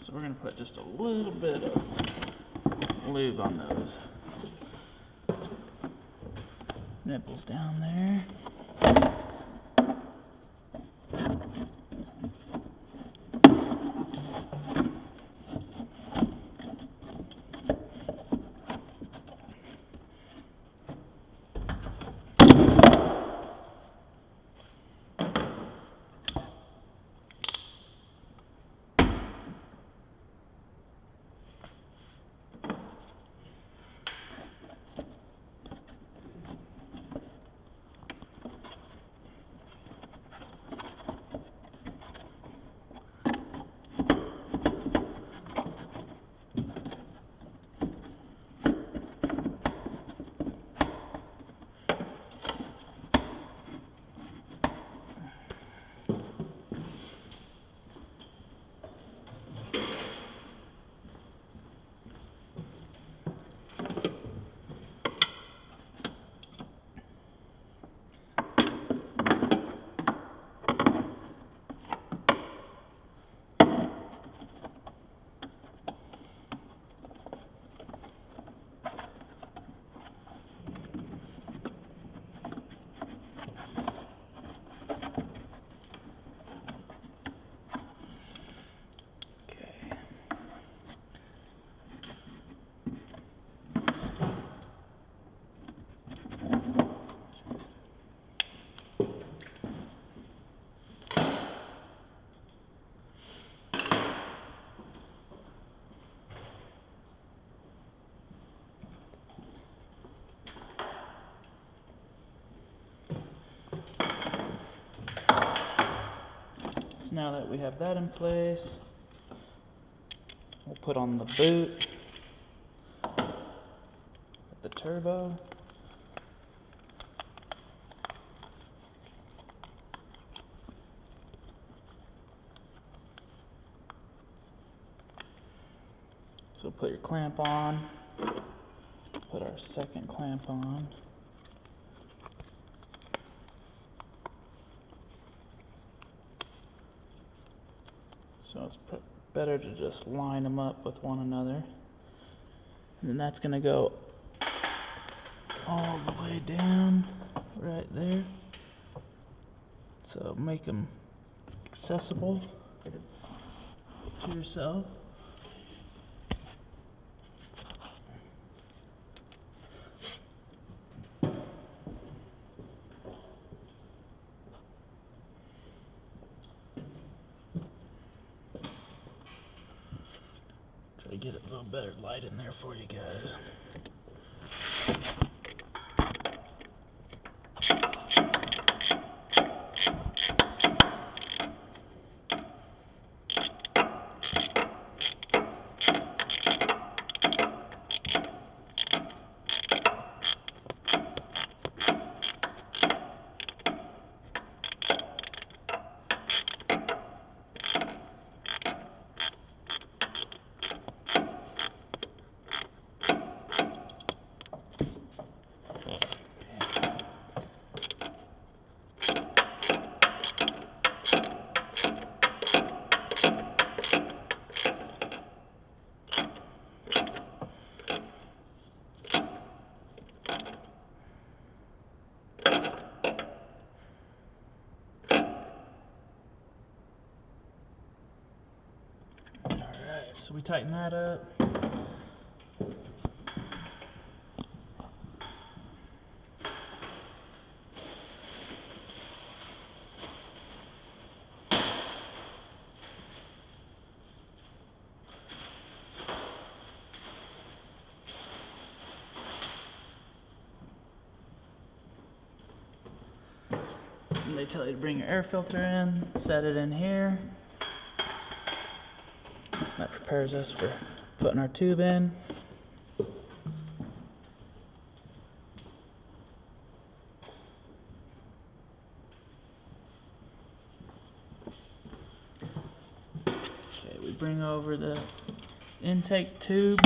So we're going to put just a little bit of lube on those nipples down there. now that we have that in place, we'll put on the boot with the turbo. So put your clamp on, put our second clamp on. So it's better to just line them up with one another. And then that's going to go all the way down right there. So make them accessible to yourself. Try to get a little better light in there for you guys. So we tighten that up. And they tell you to bring your air filter in, set it in here. That prepares us for putting our tube in. Okay, we bring over the intake tube.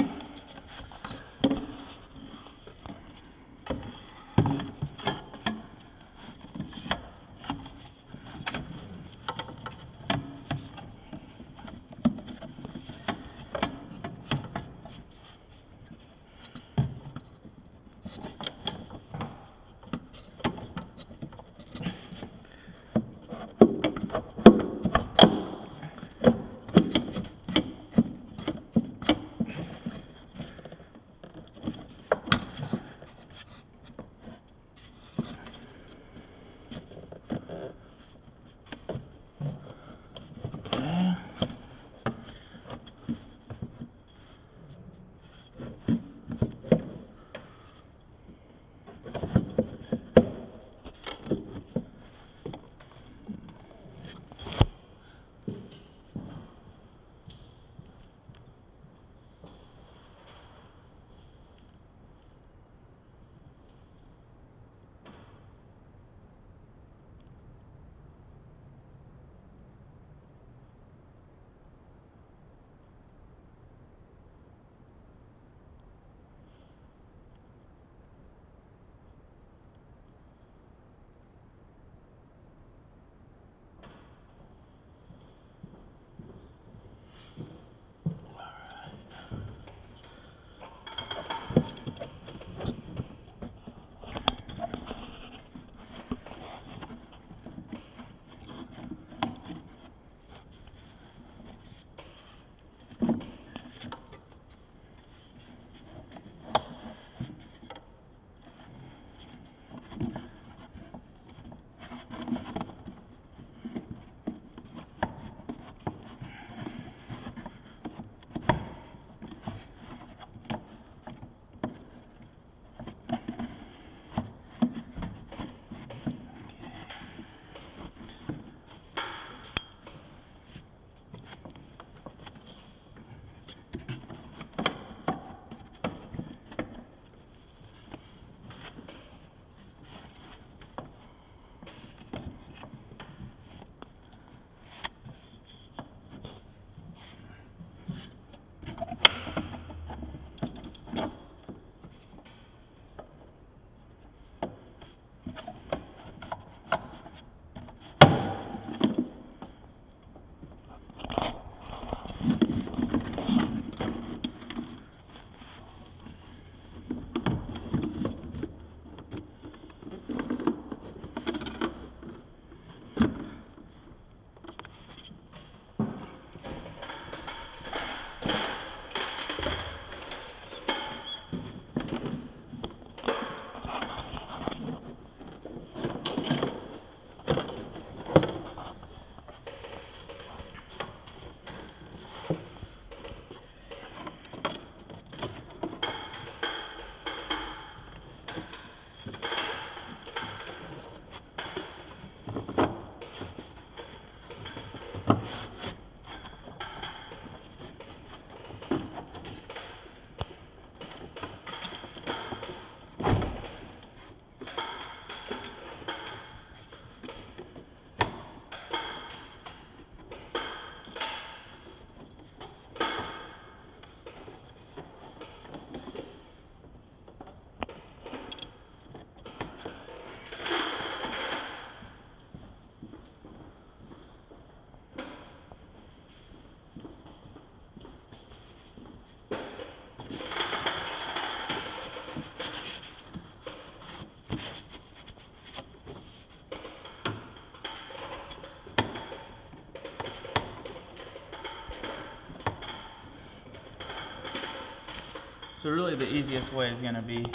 So really the easiest way is going to be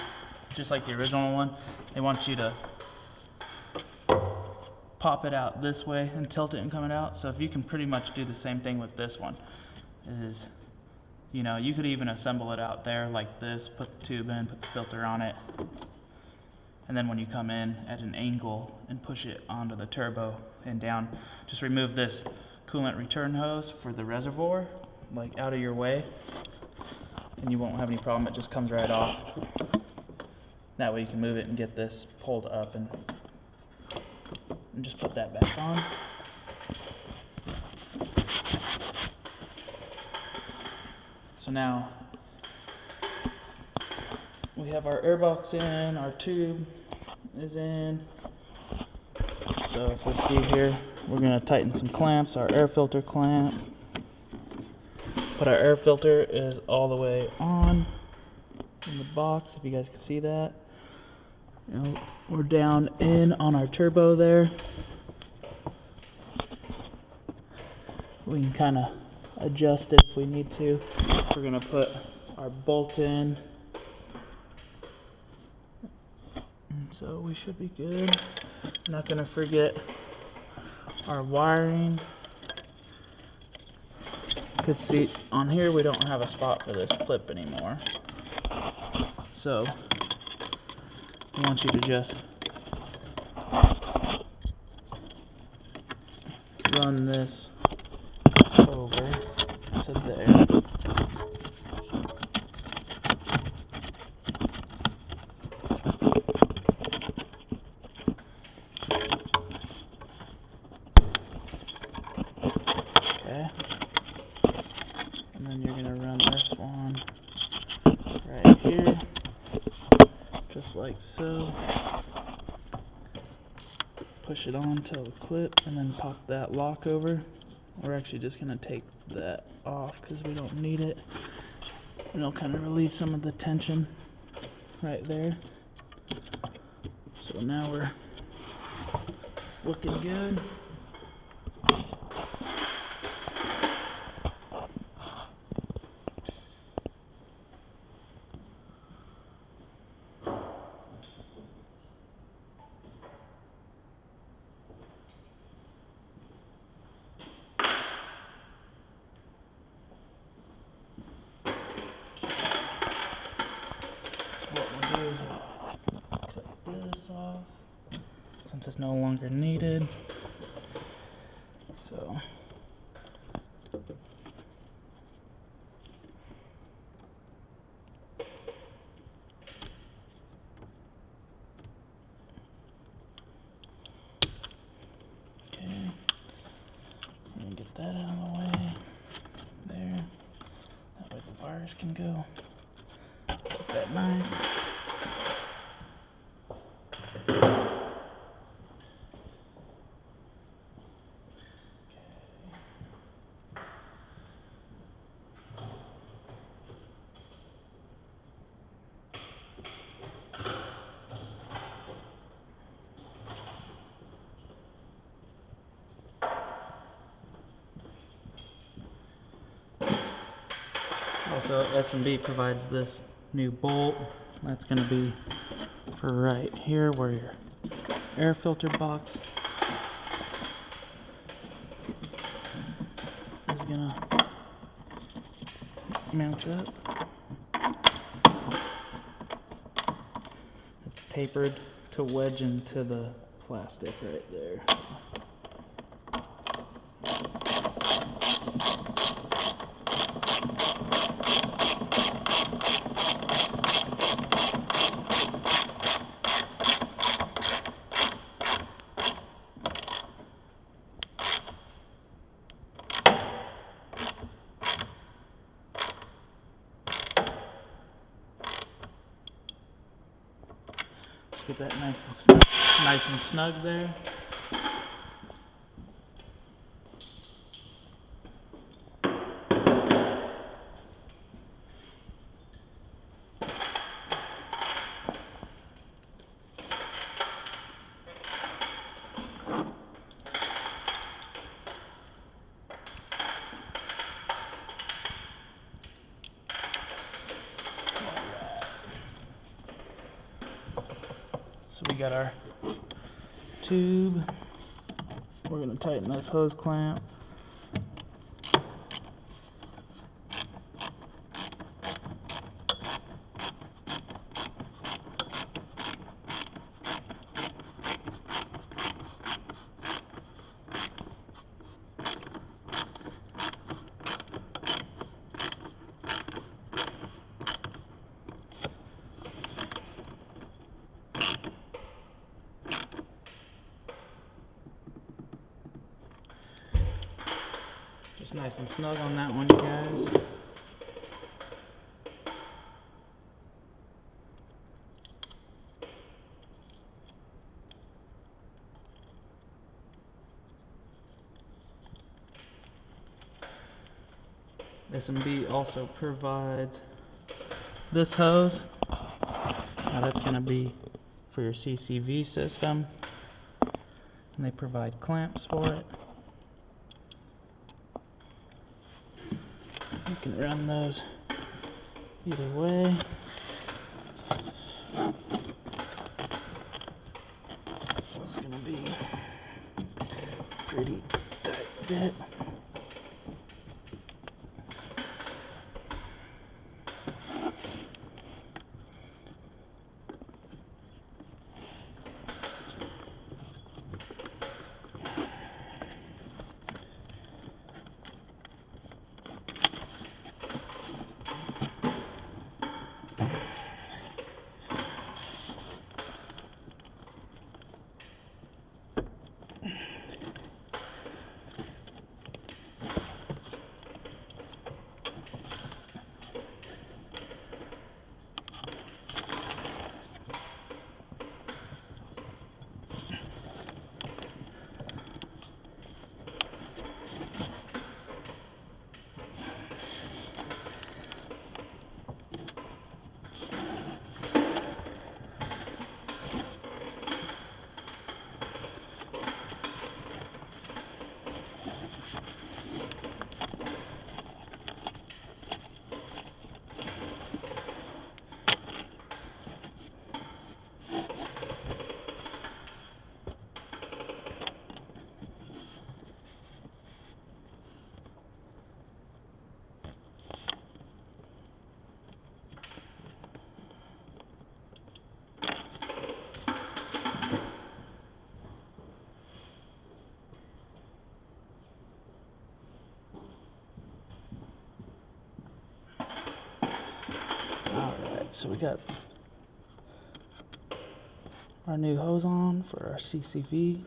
just like the original one. They want you to pop it out this way and tilt it and come it out. So if you can pretty much do the same thing with this one, is, you know, you could even assemble it out there like this, put the tube in, put the filter on it, and then when you come in at an angle and push it onto the turbo and down, just remove this coolant return hose for the reservoir, like out of your way, and you won't have any problem. It just comes right off. That way you can move it and get this pulled up and just put that back on. So now we have our air box in, our tube is in. So if we see here, we're going to tighten some clamps, our air filter clamp. But our air filter is all the way on in the box, if you guys can see that. You know, we're down in on our turbo there. We can kind of adjust it if we need to. We're going to put our bolt in. And so we should be good. I'm not going to forget our wiring. Because see, on here we don't have a spot for this clip anymore. So I want you to just run this over to there. Okay. And then you're going to run this one right here, just like so. Push it on till the clip and then pop that lock over. We're actually just going to take that off because we don't need it. And it'll kind of relieve some of the tension right there. So now we're looking good. What we'll do is we'll cut this off since it's no longer needed. So okay, let me get that out of the way there. That way the wires can go. Keep that nice. Also, S&B provides this new bolt. That's going to be for right here where your air filter box is going to mount up. It's tapered to wedge into the plastic right there. Get that nice and snug there. got our tube. We're going to tighten this hose clamp. Just nice and snug on that one, you guys. S&B also provides this hose. Now that's going to be for your CCV system, and they provide clamps for it. You can run those either way. It's going to be pretty tight fit. Alright, so we got our new hose on for our CCV.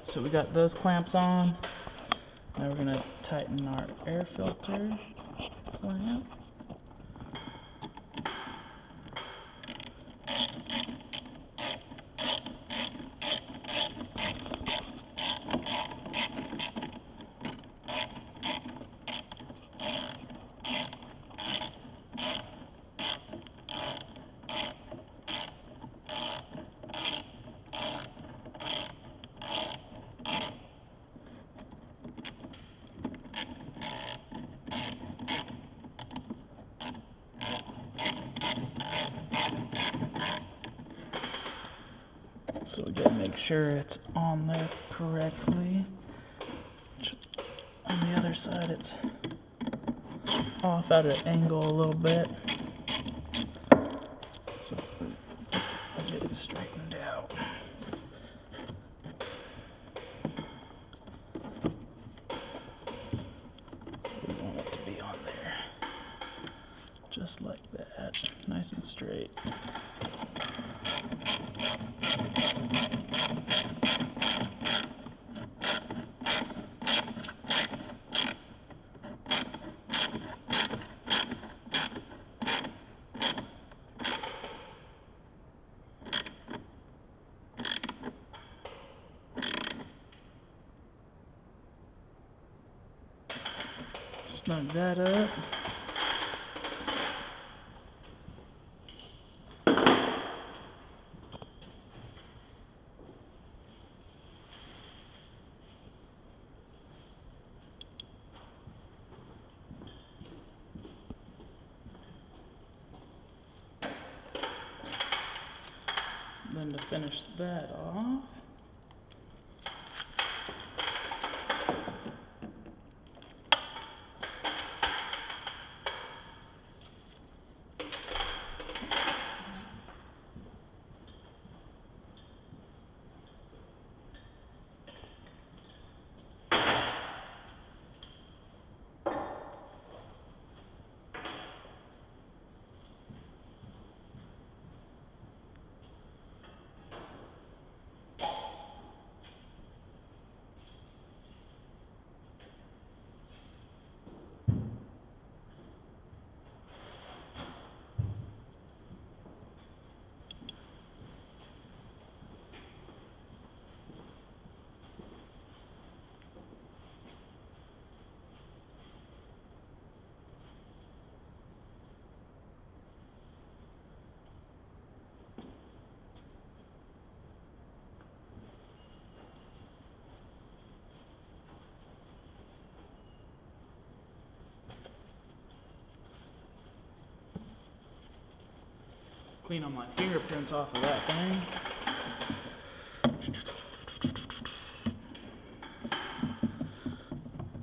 So we got those clamps on. Now we're gonna tighten our air filter clamp. So we gotta make sure it's on there correctly. On the other side it's off at an angle a little bit. So I'll get it straightened out. Just like that, nice and straight. Snug that up. Then to finish that off, clean all my fingerprints off of that thing.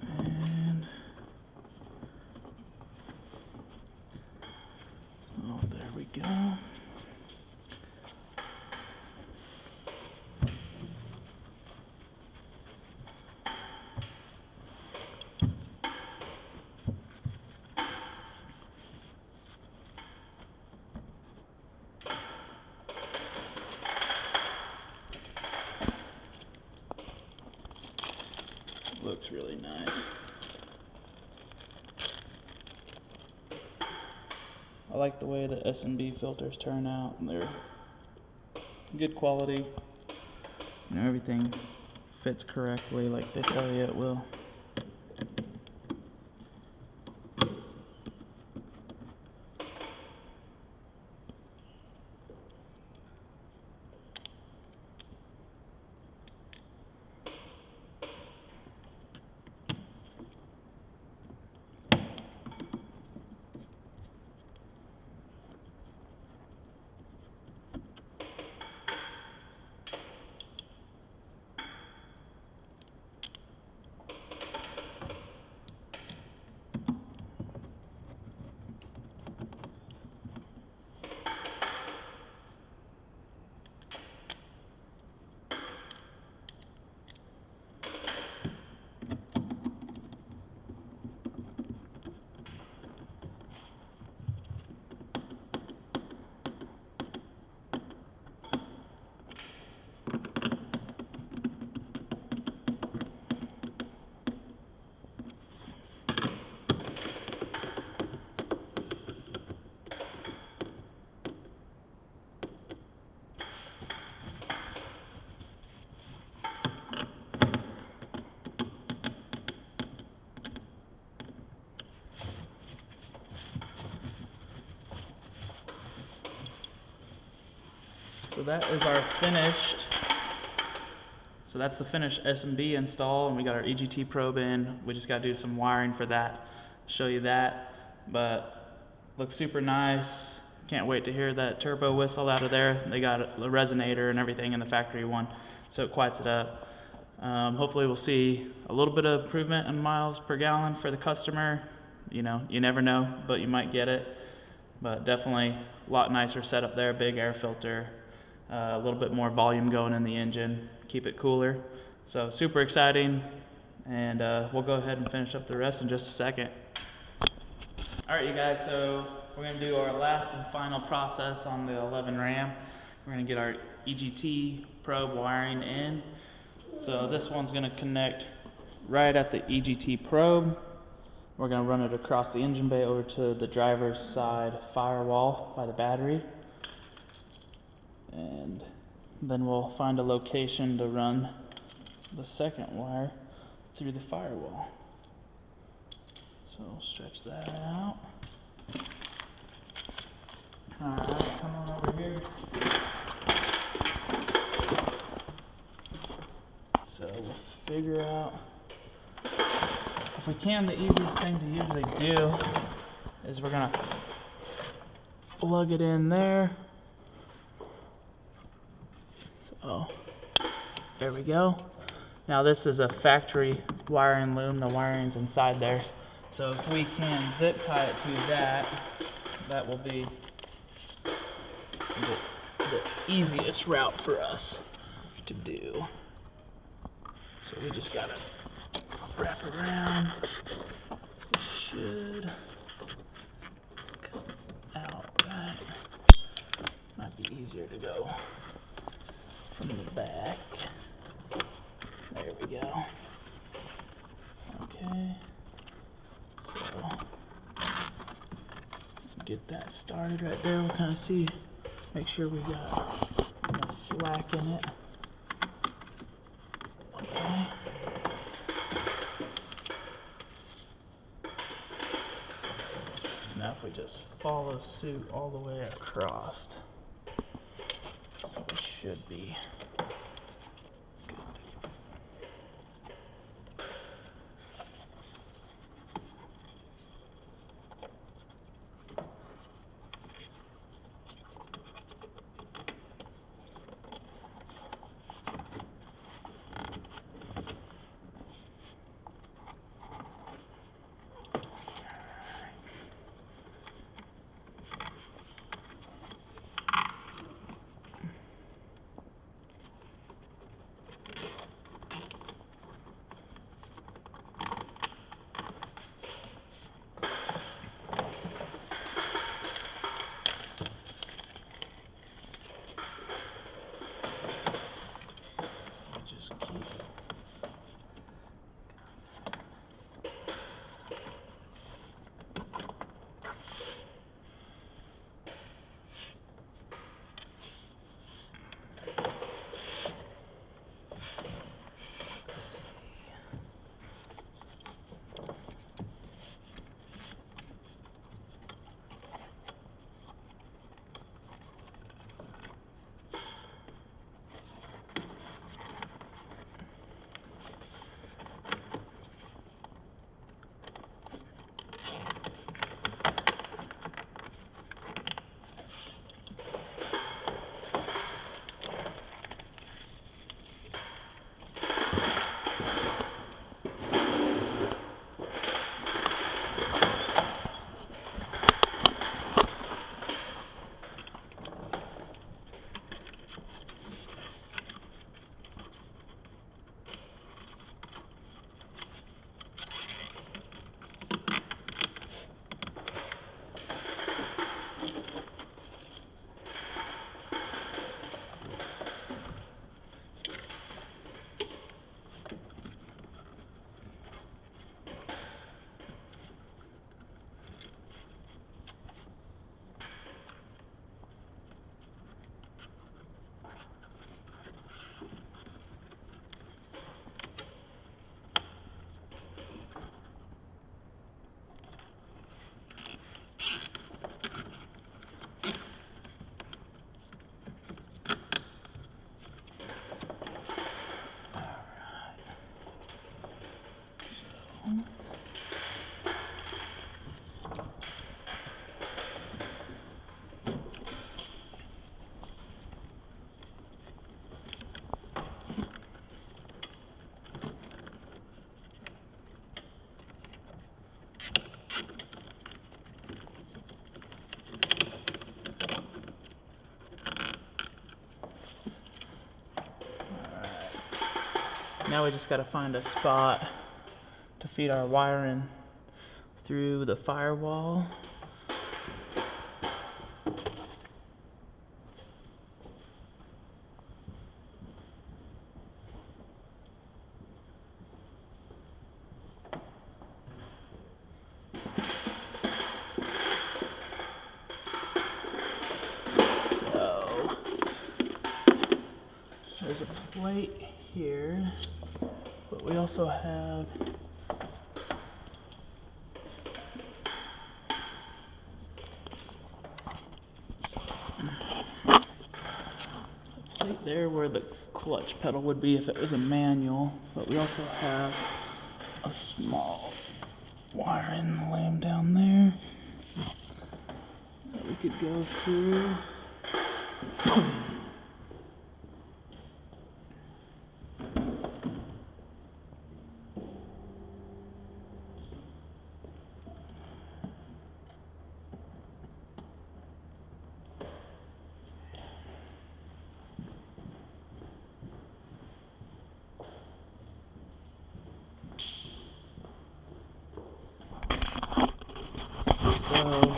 And oh, there we go. Looks really nice. I like the way the S&B filters turn out. They're good quality. You know, everything fits correctly like they tell you it will. So that is our finished, so that's the finished S&B install, and we got our EGT probe in. We just got to do some wiring for that, show you that, but looks super nice. Can't wait to hear that turbo whistle out of there. They got a resonator and everything in the factory one, so it quiets it up. Hopefully we'll see a little bit of improvement in miles per gallon for the customer. You know, you never know, but you might get it. But definitely a lot nicer setup there, big air filter. A little bit more volume going in the engine, keep it cooler. So super exciting, and we'll go ahead and finish up the rest in just a second. All right, you guys, so we're going to do our last and final process on the 11 Ram. We're going to get our EGT probe wiring in. So this one's going to connect right at the EGT probe. We're going to run it across the engine bay over to the driver's side firewall by the battery. And then we'll find a location to run the second wire through the firewall. So we'll stretch that out. Alright, come on over here. So we'll figure out, if we can, the easiest thing to usually do is we're going to plug it in there. So there we go. Now this is a factory wiring loom. The wiring's inside there. So if we can zip tie it to that, that will be the easiest route for us to do. So we just gotta wrap around. It should come out right. Might be easier to go from the back. There we go. Okay. So get that started right there. We'll kind of see, make sure we got enough slack in it. Okay. Now if we just follow suit all the way across, we should be good. Now we just got to find a spot to feed our wiring through the firewall. plate here, but we also have a plate there where the clutch pedal would be if it was a manual, but we also have a small wiring loom down there that we could go through. So,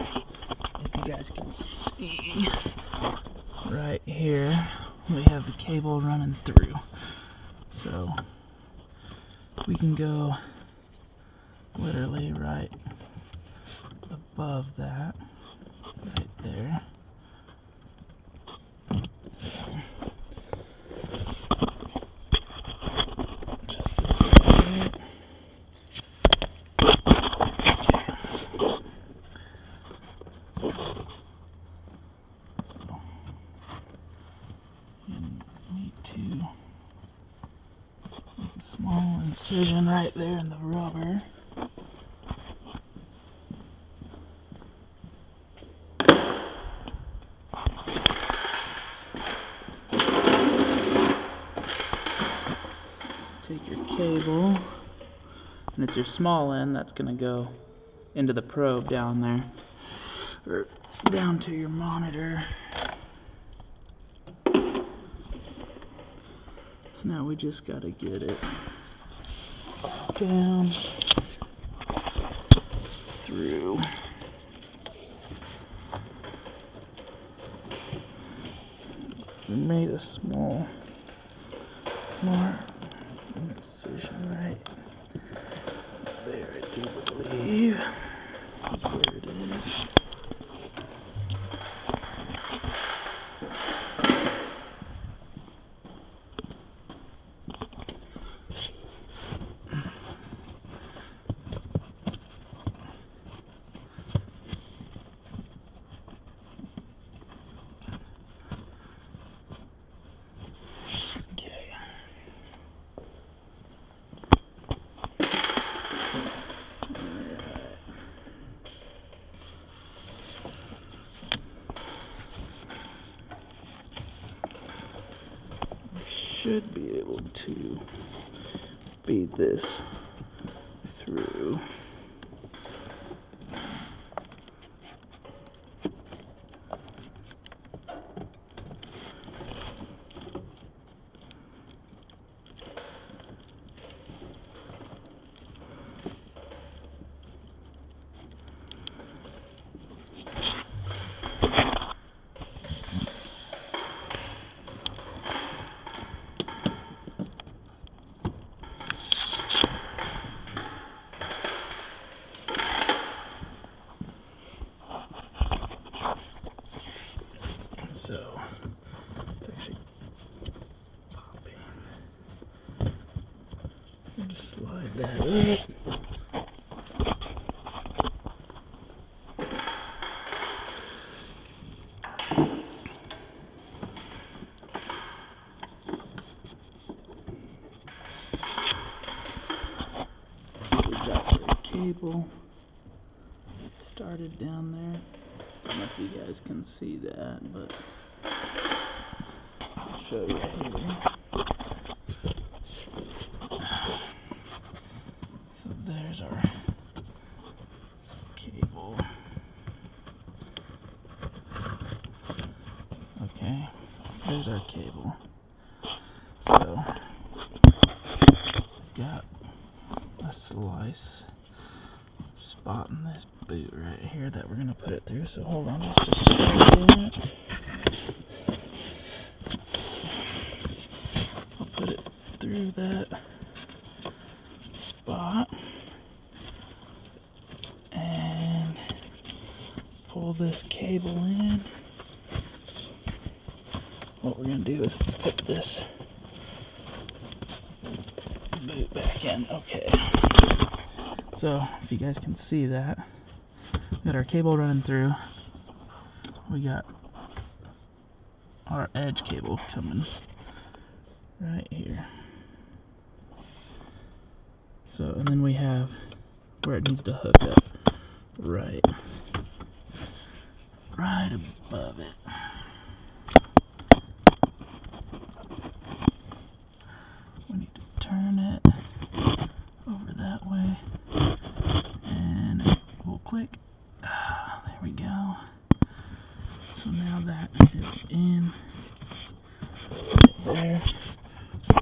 if you guys can see, right here, we have the cable running through. So, we can go literally right above that, right there. Small incision right there in the rubber. Take your cable, and it's your small end that's going to go into the probe down there, or down to your monitor. So now we just got to get it down through. We made a small mark, incision right there, I do believe is where it is. Should be able to feed this through. So it's actually popping. I'll just slide that up. So we got the cable started down there. I don't know if you guys can see that, but I'll show you here. So there's our cable. Okay, there's our cable. So we've got a slice spot in this boot right here that we're gonna put it through. So hold on just a second. I'll put it through that spot and pull this cable in. What we're gonna do is put this boot back in. Okay. So if you guys can see that, we got our cable running through. We got our edge cable coming right here. So, and then we have where it needs to hook up, right above it. We need to turn it over that way, and it will click. There we go. So now that is in right there.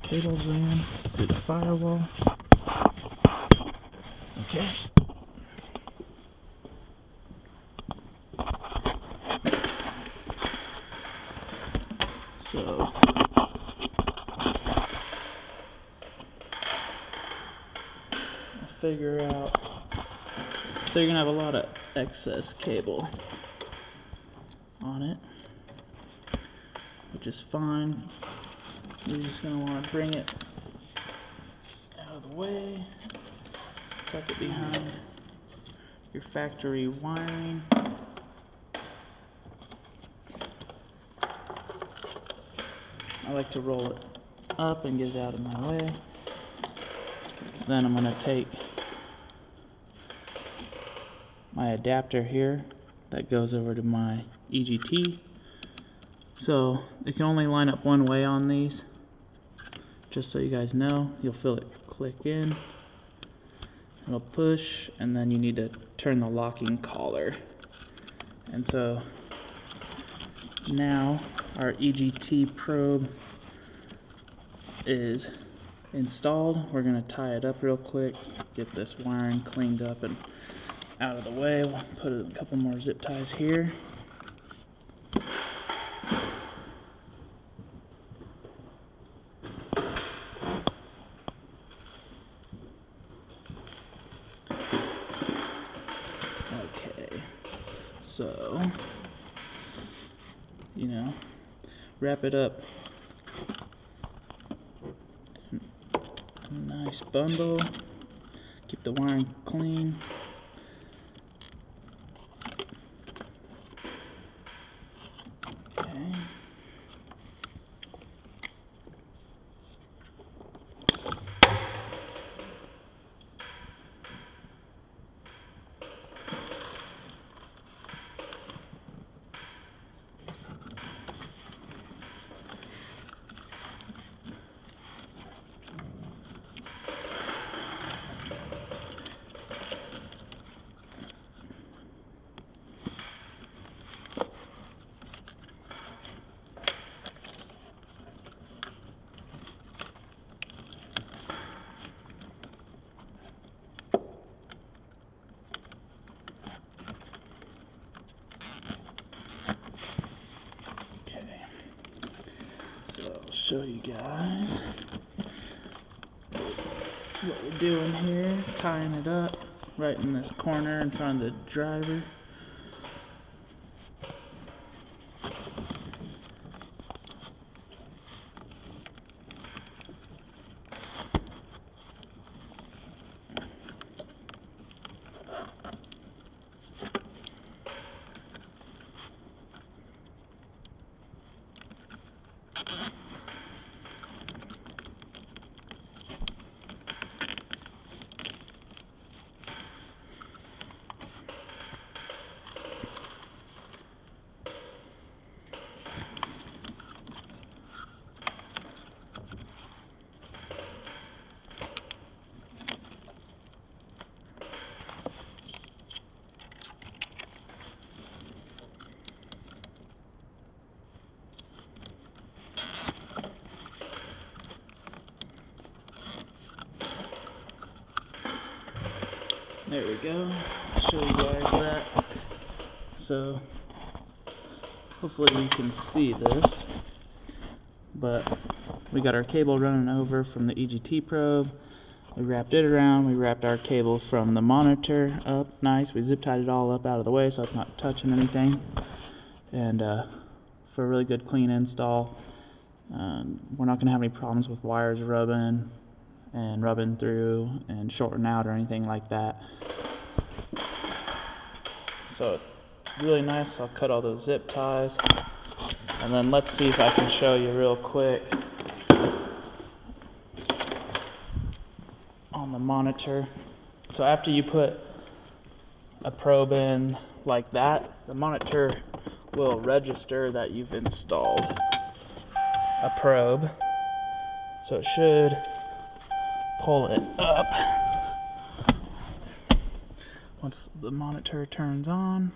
Cable's ran through the firewall. Okay. So figure out. So you're gonna have a lot of excess cable on it, which is fine. You're just gonna want to bring it out of the way, tuck it behind your factory wiring. I like to roll it up and get it out of my way. Then I'm gonna take my adapter here that goes over to my EGT. So it can only line up one way on these, just so you guys know. You'll feel it click in, it'll push, and then you need to turn the locking collar. And so now our EGT probe is installed. We're going to tie it up real quick, get this wiring cleaned up and out of the way. We'll put a couple more zip ties here. Okay, so, you know, wrap it up in a nice bundle, keep the wiring clean. Okay. Show you guys what we're doing here, tying it up right in this corner in front of the driver. There we go. I'll show you guys that. So hopefully you can see this, but we got our cable running over from the EGT probe. We wrapped it around. We wrapped our cable from the monitor up nice. We zip tied it all up out of the way so it's not touching anything. And for a really good clean install, we're not going to have any problems with wires rubbing. and rubbing through and shorten out or anything like that. So really nice. I'll cut all those zip ties, and then let's see if I can show you real quick on the monitor. So after you put a probe in like that, the monitor will register that you've installed a probe. So it should pull it up once the monitor turns on.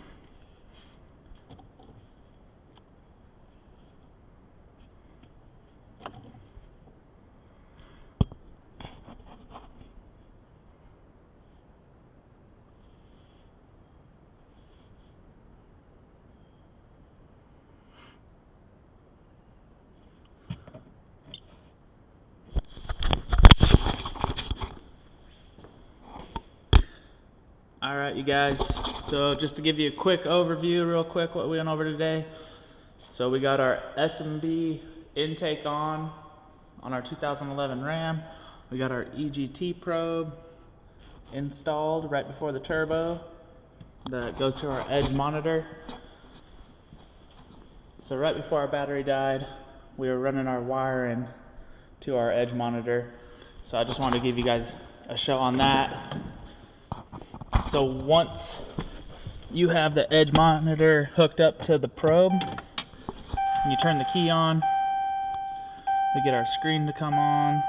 Alright, you guys, so just to give you a quick overview real quick what we went over today. So we got our S&B intake on our 2011 Ram. We got our EGT probe installed right before the turbo that goes to our Edge monitor. So right before our battery died, we were running our wiring to our Edge monitor. So I just wanted to give you guys a show on that. So once you have the Edge monitor hooked up to the probe, and you turn the key on, we get our screen to come on.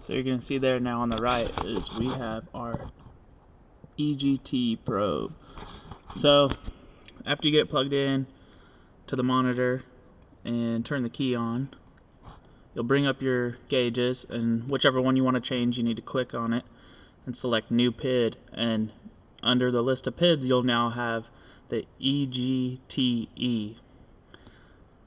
So you're going to see there now on the right is we have our EGT probe. So after you get it plugged in to the monitor and turn the key on, you'll bring up your gauges, and whichever one you want to change, you need to click on it and select new PID, and under the list of PIDs you'll now have the EGTE.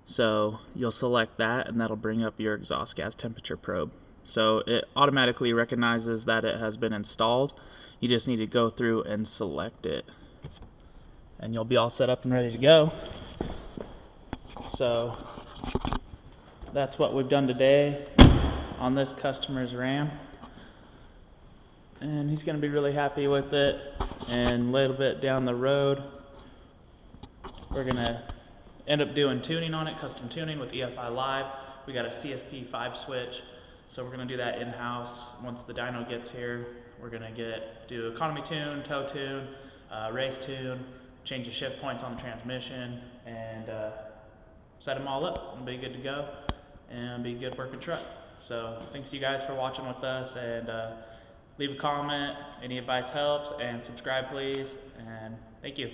So you'll select that, and that'll bring up your exhaust gas temperature probe. So it automatically recognizes that it has been installed. You just need to go through and select it, and you'll be all set up and ready to go. So that's what we've done today on this customer's Ram, and he's going to be really happy with it. And a little bit down the road, we're going to end up doing tuning on it, custom tuning with EFI Live. We got a CSP 5 switch, so we're going to do that in-house. Once the dyno gets here, we're going to do economy tune, tow tune, race tune, change the shift points on the transmission, and set them all up and be good to go and be a good working truck. So thanks you guys for watching with us, and leave a comment, any advice helps, and subscribe please, and thank you.